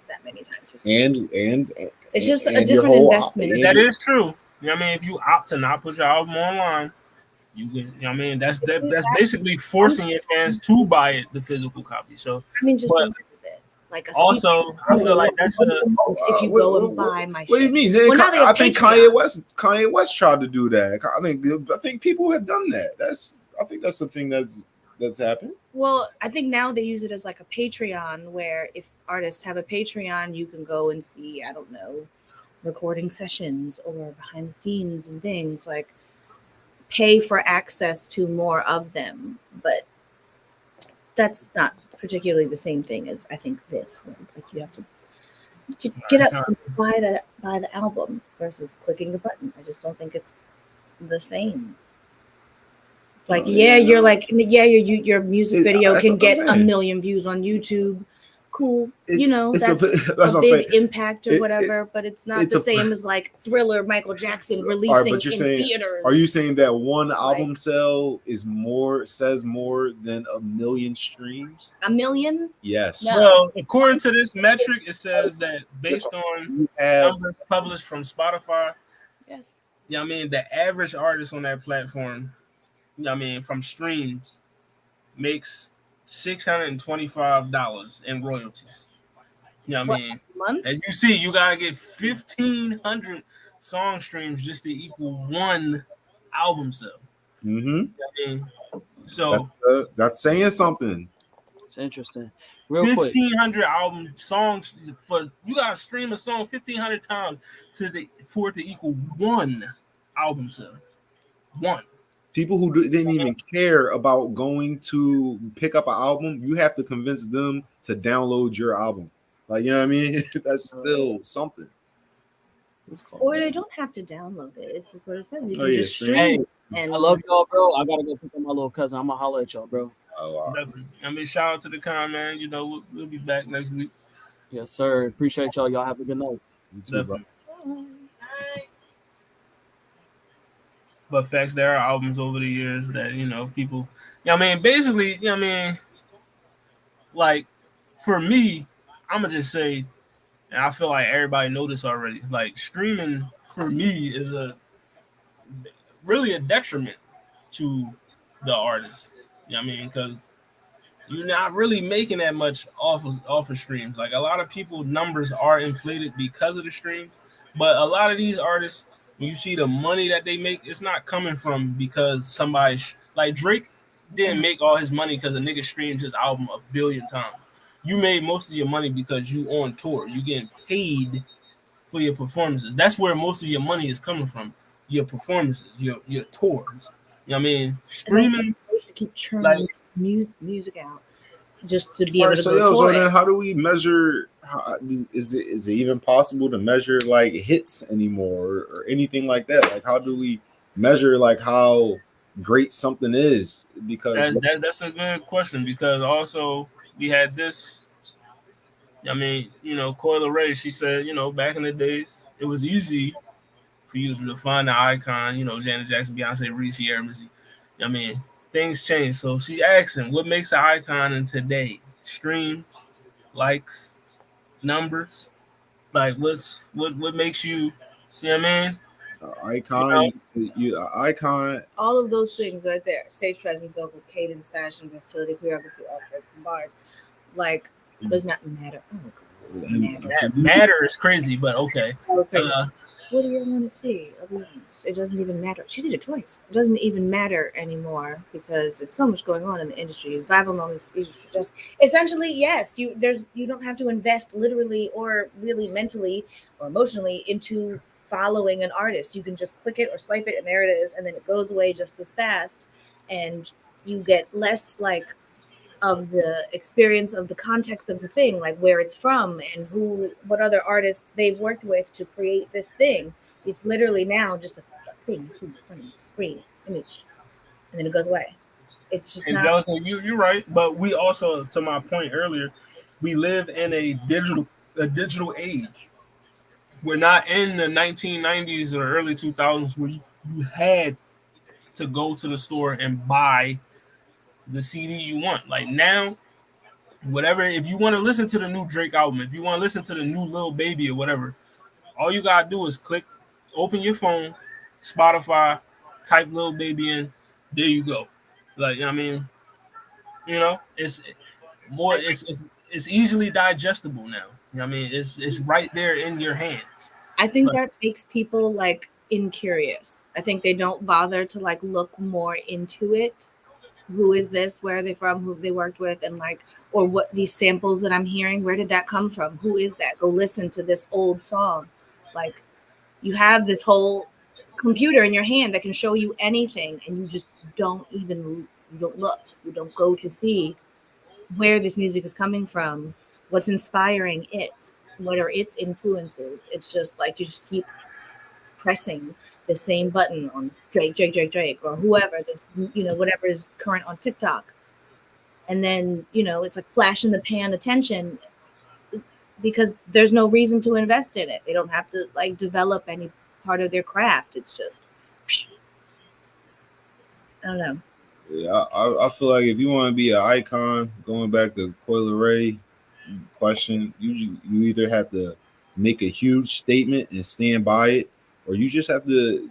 that many times. Or something. And It's just a your different whole investment. and That your- is true. You know what I mean? If you opt to not put your album online, you get. You know what I mean? That's basically forcing your fans to buy it, the physical copy. So I mean, just but a little bit. Like a also, I feel like that's a. if you go and buy my what do you shit. mean? Well, now they have I think Patreon. Kanye West tried to do that. I think people have done that. I think that's the thing that's happened. Well, I think now they use it as like a Patreon, where if artists have a Patreon, you can go and see, I don't know, recording sessions or behind the scenes and things like pay for access to more of them. But that's not particularly the same thing as I think this. Like you have to get up and buy the album versus clicking the button. I just don't think it's the same. Like, your music video can get 1 million views on YouTube. Cool. That's a big impact or whatever, but it's not the same as like Thriller, Michael Jackson releasing in theaters. Are you saying that one album sale says more than 1 million streams? 1 million? Yes. No. Well, according to this metric, it says that based on numbers published from Spotify, yes. You know what I mean? The average artist on that platform, you know what I mean, from streams makes $625 in royalties. You know what I mean? Month? As you see, you gotta get 1,500 song streams just to equal one album sale. Mm-hmm. You know what I mean? So that's saying something. It's interesting. Real quick, 1,500 album songs for you gotta stream a song 1,500 times for it to equal one album sale. One. People who didn't even care about going to pick up an album, you have to convince them to download your album. Like, you know what I mean? That's still something. Or they don't have to download it. It's just what it says. You can just stream. stream it. And I love y'all, bro. I gotta go pick up my little cousin. I'm gonna holler at y'all, bro. Oh, wow. Definitely. I mean, shout out to the con, man. You know, we'll be back next week. Yes, sir. Appreciate y'all. Y'all have a good night. You too, bro. But facts, there are albums over the years that, you know, people, you know what I mean? Basically, you know what I mean? Like, for me, I'm going to just say, and I feel like everybody know this already, like, streaming for me is really a detriment to the artist. You know what I mean? Because you're not really making that much off of streams. Like, a lot of people numbers are inflated because of the streams, but a lot of these artists, when you see the money that they make, it's not coming from because somebody like Drake didn't make all his money because a nigga streamed his album 1 billion times. You made most of your money because you on tour. You getting paid for your performances. That's where most of your money is coming from. Your performances, your tours. You know what I mean? Streaming. To keep churning music out just to be able to so then how do we measure? Is it even possible to measure like hits anymore or anything like that? Like, how do we measure like how great something is? Because that's a good question, because also we had this. I mean, you know, Coyle Ray, she said, you know, back in the days, it was easy for you to define the icon, you know, Janet Jackson, Beyonce, Reese, Sierra, Missy. I mean, things change. So she asked him, what makes an icon in today? Streams, likes, numbers. Like, what makes you, you know what I mean? Icon, icon. All of those things right there: stage presence, vocals, cadence, fashion, versatility, choreography, artwork, bars. Like, does not matter. Oh, that matter is crazy, but okay. What do you want to see? It doesn't even matter. She did it twice. It doesn't even matter anymore because it's so much going on in the industry. Viral moments, just essentially, yes. You don't have to invest literally or really mentally or emotionally into following an artist. You can just click it or swipe it, and there it is, and then it goes away just as fast. And you get less like of the experience of the context of the thing, like where it's from and what other artists they've worked with to create this thing. It's literally now just a thing you see in front of the screen, image, and then it goes away. It's just not. Angelica, you're right, but we also, to my point earlier, we live in a digital age. We're not in the 1990s or early 2000s where you had to go to the store and buy the CD you want. Like now, whatever, if you want to listen to the new Drake album, if you want to listen to the new Lil Baby or whatever, all you gotta do is open your phone, Spotify, type Lil Baby in, there you go. Like, I mean, it's more, it's easily digestible now. I mean, it's right there in your hands. I think But that makes people like incurious. I think they don't bother to like look more into it. Who is this? Where are they from? Who have they worked with? And like, or what these samples that I'm hearing, where did that come from? Who is that? Go listen to this old song. Like, you have this whole computer in your hand that can show you anything, and you just you don't look. You don't go to see where this music is coming from, what's inspiring it, what are its influences. It's just like you just keep pressing the same button on Drake, or whoever this, whatever is current on TikTok. And then, it's like flash in the pan attention because there's no reason to invest in it. They don't have to like develop any part of their craft. It's just, I don't know. Yeah, I feel like if you want to be an icon, going back to Coil Ray question, you either have to make a huge statement and stand by it, or you just have the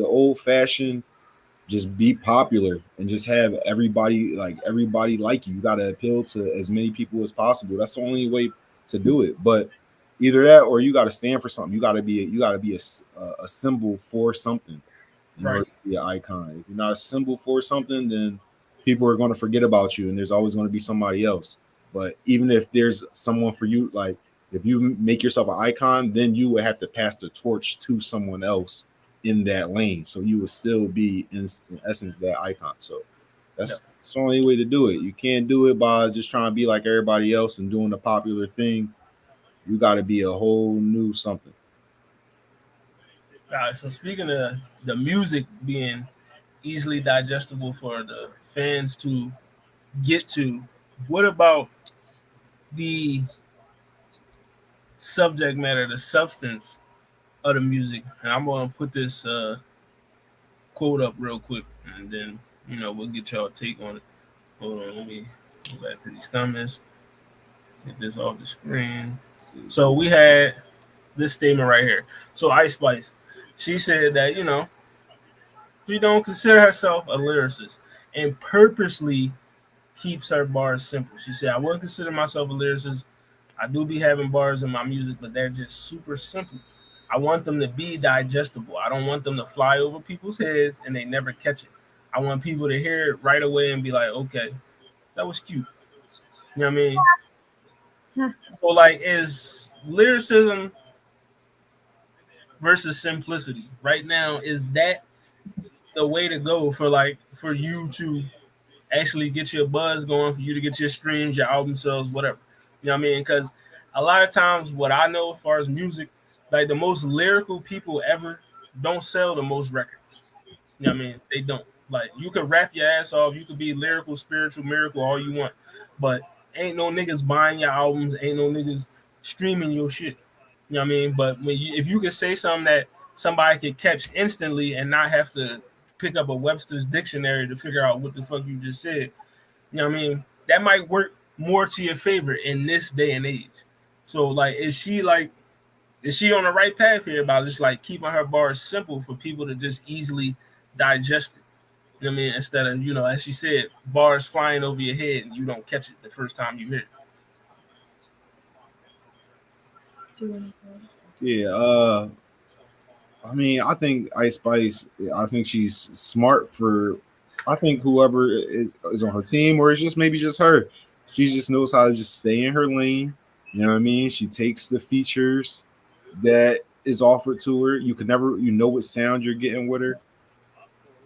old fashioned just be popular and just have everybody like you. You got to appeal to as many people as possible. That's the only way to do it. But either that or you got to stand for something. You got to be a symbol for something in order to be an icon. If you're not a symbol for something, then people are going to forget about you, and there's always going to be somebody else. But even if there's someone for you, like if you make yourself an icon, then you would have to pass the torch to someone else in that lane. So you would still be in essence that icon. So that's the only way to do it. You can't do it by just trying to be like everybody else and doing the popular thing. You got to be a whole new something. all right, so speaking of the music being easily digestible for the fans to get to, what about the subject matter, the substance of the music? And I'm gonna put this quote up real quick, and then we'll get y'all take on it. Hold on, let me go back to these comments. Get this off the screen. So we had this statement right here. So Ice Spice, she said that she don't consider herself a lyricist and purposely keeps her bars simple. She said, I wouldn't consider myself a lyricist. I do be having bars in my music, but they're just super simple. I want them to be digestible. I don't want them to fly over people's heads and they never catch it. I want people to hear it right away and be like, okay, that was cute. You know what I mean? So like, is lyricism versus simplicity right now, is that the way to go for you to actually get your buzz going, for you to get your streams, your album sales, whatever? You know what I mean? Because a lot of times what I know as far as music, like the most lyrical people ever don't sell the most records. You know what I mean? They don't. Like, you could rap your ass off, you could be lyrical, spiritual, miracle, all you want, but ain't no niggas buying your albums, ain't no niggas streaming your shit. You know what I mean? But if you could say something that somebody could catch instantly and not have to pick up a Webster's dictionary to figure out what the fuck you just said, you know what I mean? That might work more to your favor in this day and age. So like, is she on the right path here about just like keeping her bars simple for people to just easily digest it? You know what I mean? Instead of, as she said, bars flying over your head and you don't catch it the first time you hear it. Yeah, I mean, I think Ice Spice, I think she's smart for, I think whoever is on her team, or it's just maybe just her. She just knows how to just stay in her lane. You know what I mean? She takes the features that is offered to her. You can never, what sound you're getting with her.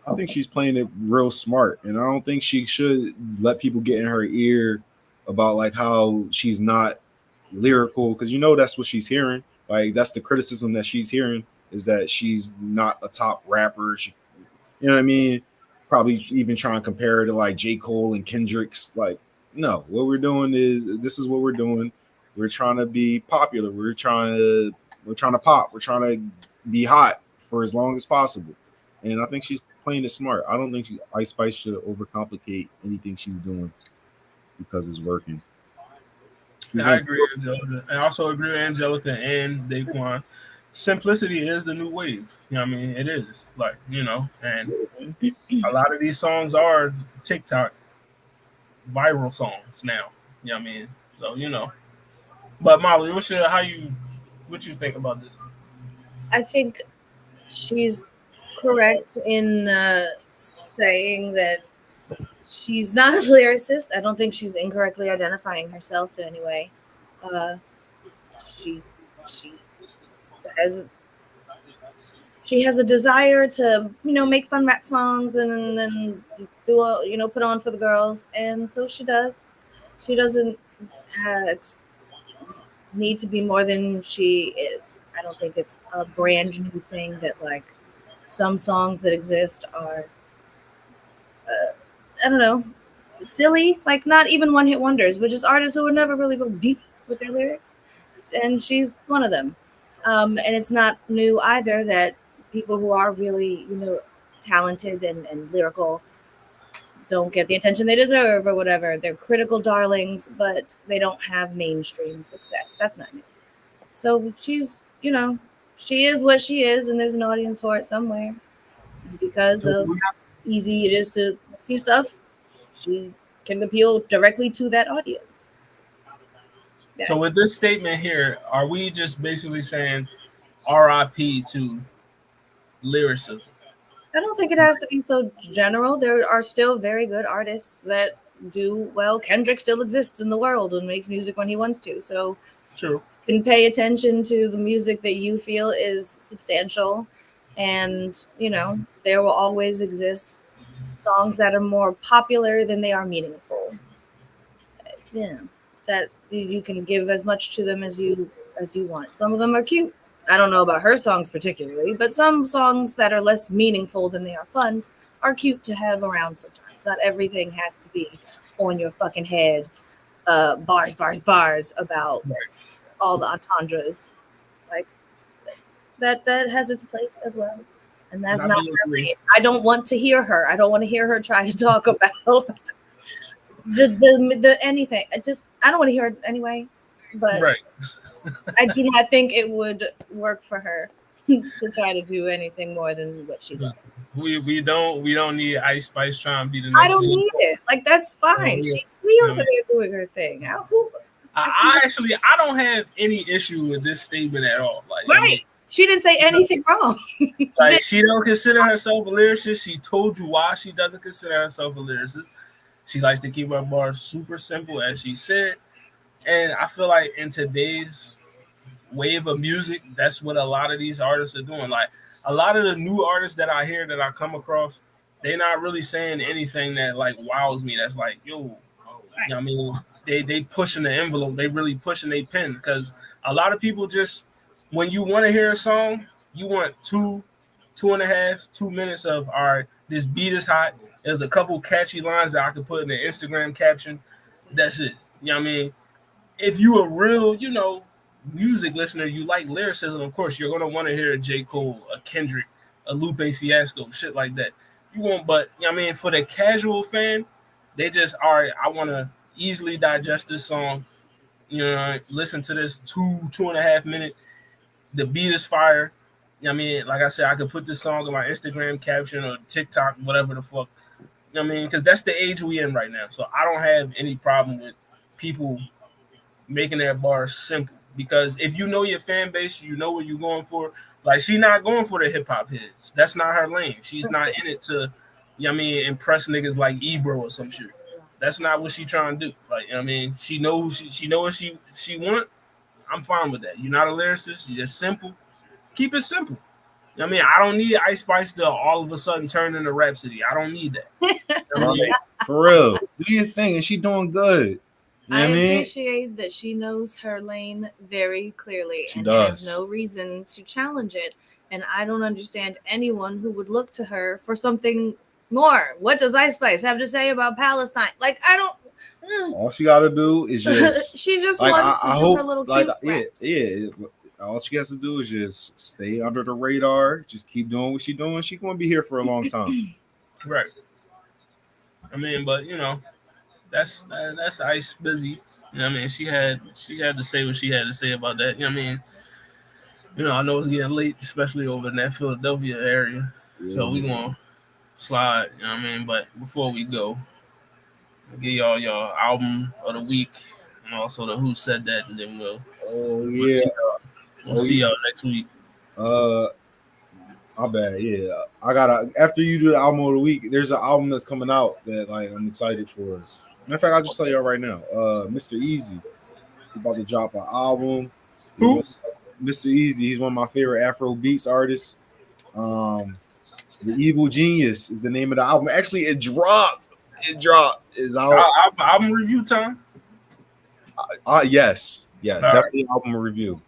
I think she's playing it real smart, and I don't think she should let people get in her ear about like how she's not lyrical, because that's what she's hearing. Like that's the criticism that she's hearing, is that she's not a top rapper. You know what I mean? Probably even trying to compare her to like J. Cole and Kendrick's. Like, no, what we're doing is this is what we're doing. We're trying to be popular. We're trying to pop. We're trying to be hot for as long as possible. And I think she's playing it smart. I don't think Ice Spice should overcomplicate anything she's doing because it's working. I agree, Angelica. I also agree with Angelica and Daquan. Simplicity is the new wave. You know what I mean? It is. Like, and a lot of these songs are TikTok viral songs now. You know what I mean? So, But Molly, what you think about this? I think she's correct in saying that she's not a lyricist. I don't think she's incorrectly identifying herself in any way. She has a desire to make fun rap songs and do put on for the girls, and so she does. She doesn't need to be more than she is. I don't think it's a brand new thing that like some songs that exist are I don't know, silly, like not even one hit wonders, but just artists who would never really go deep with their lyrics, and she's one of them. And it's not new either that people who are really talented and lyrical don't get the attention they deserve or whatever. They're critical darlings, but they don't have mainstream success. That's not new. So she's she is what she is, and there's an audience for it somewhere. Because of how easy it is to see stuff, she can appeal directly to that audience. Yeah. So with this statement here, are we just basically saying RIP to lyricism? I don't think it has to be so general. There are still very good artists that do well. Kendrick still exists in the world and makes music when he wants to. So true. Can pay attention to the music that you feel is substantial. And, there will always exist songs that are more popular than they are meaningful. That you can give as much to them as you want. Some of them are cute. I don't know about her songs particularly, but some songs that are less meaningful than they are fun are cute to have around sometimes. Not everything has to be on your fucking head, bars about all the entendres. Like that has its place as well. And that's not really, I don't want to hear her. I don't want to hear her try to talk about the anything. I don't want to hear it anyway. But right. I do not think it would work for her to try to do anything more than what she does. We don't need Ice Spice trying to be the next. I don't need it. Like that's fine. She's over there doing her thing. I don't have any issue with this statement at all. Like, right. I mean, she didn't say anything wrong. Like she don't consider herself a lyricist. She told you why she doesn't consider herself a lyricist. She likes to keep her bars super simple, as she said. And I feel like in today's wave of music, that's what a lot of these artists are doing. Like a lot of the new artists that I hear, that I come across, they're not really saying anything that like wows me. That's like, I mean, they pushing the envelope. They really pushing their pen, because a lot of people just, when you want to hear a song, you want 2.5 minutes of, all right, this beat is hot. There's a couple catchy lines that I could put in the Instagram caption. That's it. You know what I mean? If you a real, music listener, you like lyricism, of course, you're going to want to hear a J. Cole, a Kendrick, a Lupe Fiasco, shit like that. You won't, but, for the casual fan, they just, all right, I want to easily digest this song, listen to this 2.5 minute. The beat is fire. Like I said, I could put this song in my Instagram caption or TikTok, whatever the fuck. Because that's the age we in right now. So I don't have any problem with people making their bars simple, because if you know your fan base, you know what you're going for. Like, she's not going for the hip hop hits. That's not her lane. She's not in it to, impress niggas like Ebro or some shit. That's not what she trying to do. Like, she knows she know what she want. I'm fine with that. You're not a lyricist. You're just simple. Keep it simple. I mean, I don't need Ice Spice to all of a sudden turn into Rhapsody. I don't need that. I mean, Right? For real. Do your thing, and she doing good. You know I what I mean? appreciate that she knows her lane very clearly She and does. has no reason to challenge it. And I don't understand anyone who would look to her for something more. What does Ice Spice have to say about Palestine? Like, I don't. All she got to do is just She just like wants to I do hope her little like cute raps. yeah. All she has to do is just stay under the radar. Just keep doing what she's doing. She's gonna be here for a long time. right. I mean, but that's Ice busy. You know what I mean? She had to say what she had to say about that. You know what I mean? I know it's getting late, especially over in that Philadelphia area. So we gonna slide, you know what I mean? But before we go, I'll give y'all your album of the week and also the Who Said That, and then we'll see y'all next week. My bad. Yeah, I gotta. After you do the album of the week, there's an album that's coming out that like I'm excited for. Matter of fact, I'll just tell y'all right now. Mr. Easy, he's about to drop an album. Who? Mr. Easy. He's one of my favorite Afro beats artists. The Evil Genius is the name of the album. Actually, it dropped. It's out. Album review time. Yes, All definitely album review.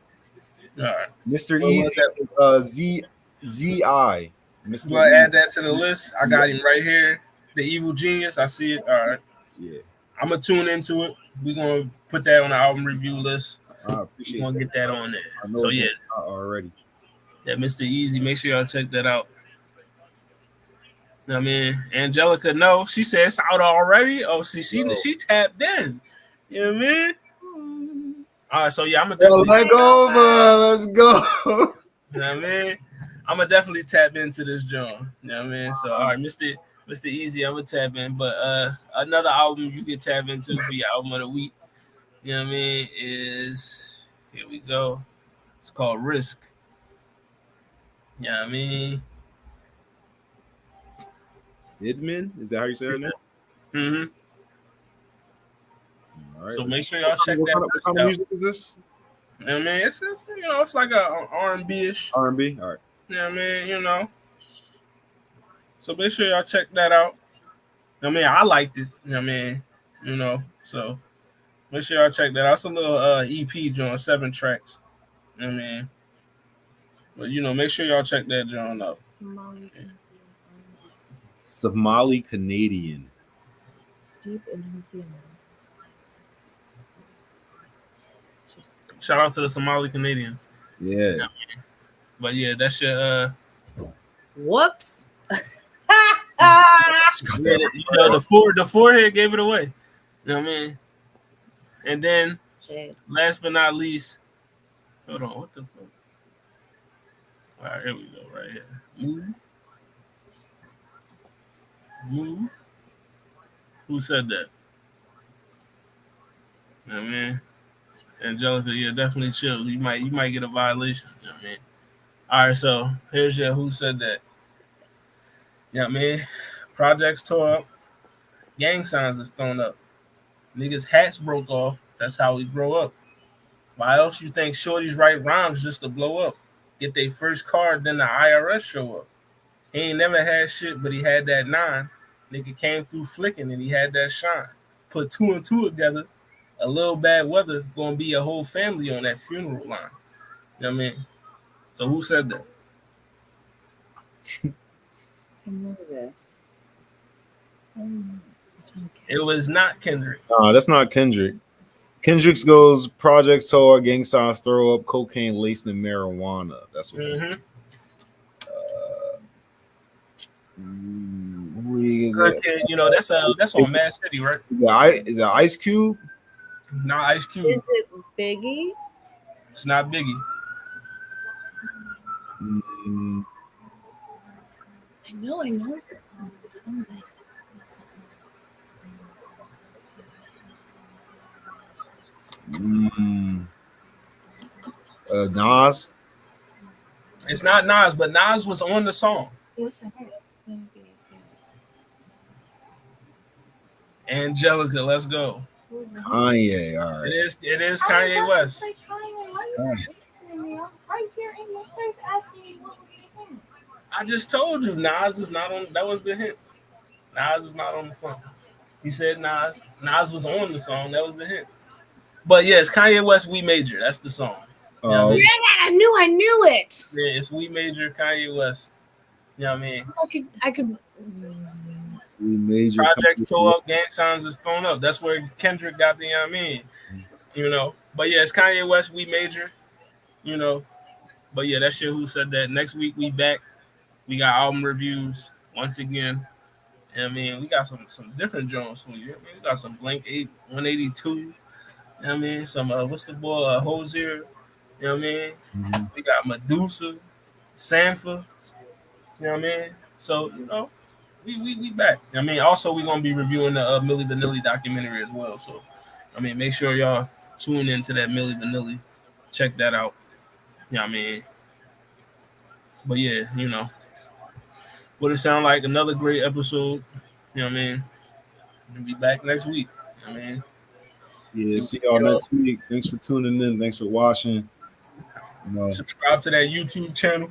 All right, Mr. So Easy, ZI. Mr. We'll add that to the list. I got him right here. The Evil Genius. I see it. All right. Yeah. I'm gonna tune into it. We're gonna put that on the album review list. I appreciate We're gonna get that on there. I know So yeah, already. that Mr. Easy. Make sure y'all check that out. I mean, Angelica, no, she said it's out already. Oh, see, she tapped in. You know what I mean? All right, so yeah, I'm gonna let go, man. Let's go. You know what I mean? I'm gonna definitely tap into this joint. You know what I mean? So all right, Mr. Easy, I'm gonna tap in. But another album you can tap into for your album of the week, you know what I mean, is here we go. It's called Risk. You know what I mean? Idman? Is that how you say her name? Mm-hmm. All right. So make sure y'all check that What kind of music is this? You know what I mean? It's it's like a R&B-ish. R&B? All right. You know what I mean? So make sure y'all check that out. I mean, I liked it. You know what I mean? So make sure y'all check that out. It's a little EP joint, 7 tracks. You know what I mean? But make sure y'all check that joint out. Somali Canadian. Deep in her feelings. Shout out to the Somali Canadians. Yeah. You know what I mean? But yeah, that's your Whoops. the forehead gave it away. You know what I mean? And then last but not least, hold on, what the fuck? All right, here we go, right here. Move. Who said that? You know what I mean? Angelica, yeah, definitely chill. You might get a violation. You know what I mean? All right, so here's your Who Said That. You know what I mean? Projects tore up. Gang signs is thrown up. Niggas' hats broke off. That's how we grow up. Why else you think shorties write rhymes just to blow up? Get their first card, then the IRS show up. He ain't never had shit, but he had that 9. Nigga came through flicking and he had that shine. Put 2 and 2 together. A little bad weather gonna be a whole family on that funeral line. You know what I mean? So who said that? I know this. It was not Kendrick. No, that's not Kendrick. Kendrick's goes projects tour, gang signs throw up, cocaine laced in marijuana. That's what. Mm-hmm. Okay, that's on Mad City, right? Is it Ice Cube? Not Ice Cube. Is it Biggie? It's not Biggie. I know. Nas. It's not Nas, but Nas was on the song. Angelica, let's go. Kanye, all right. It is Kanye West. Right here in my face asking me what was I just told you Nas is not on. That was the hint. Nas is not on the song. He said Nas. Nas was on the song. That was the hint. But yes, Kanye West, We Major. That's the song. You know what I mean? I knew it. Yeah, it's We Major, Kanye West. You know what I mean? I could. We major Projects tore up, gang signs is thrown up. That's where Kendrick got the, you know what I mean? You know. But yeah, it's Kanye West, We Major. You know. But yeah, that shit who said that. Next week we back. We got album reviews once again. And I mean, we got some different Jones for you. I mean, we got some Blank 182. You know what I mean? Some what's the boy? Hosier. You know what I mean? Mm-hmm. We got Medusa, Sanford. You know what I mean? So, you know, we back. I mean, also we're gonna be reviewing the Milli Vanilli documentary as well. So, I mean, make sure y'all tune into that Milli Vanilli. Check that out. You know what I mean? But yeah, you know. What it sound like? Another great episode. You know what I mean? We'll be back next week. You know what I mean? Yeah, see y'all next week. Thanks for tuning in. Thanks for watching. You know, Subscribe to that YouTube channel.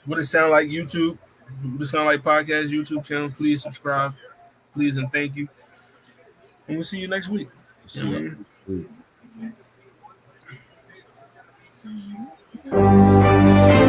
What it sound like YouTube? What it sound like podcast YouTube channel? Please subscribe. Please and thank you. And we'll see you next week. see You know y'all what I mean? next week.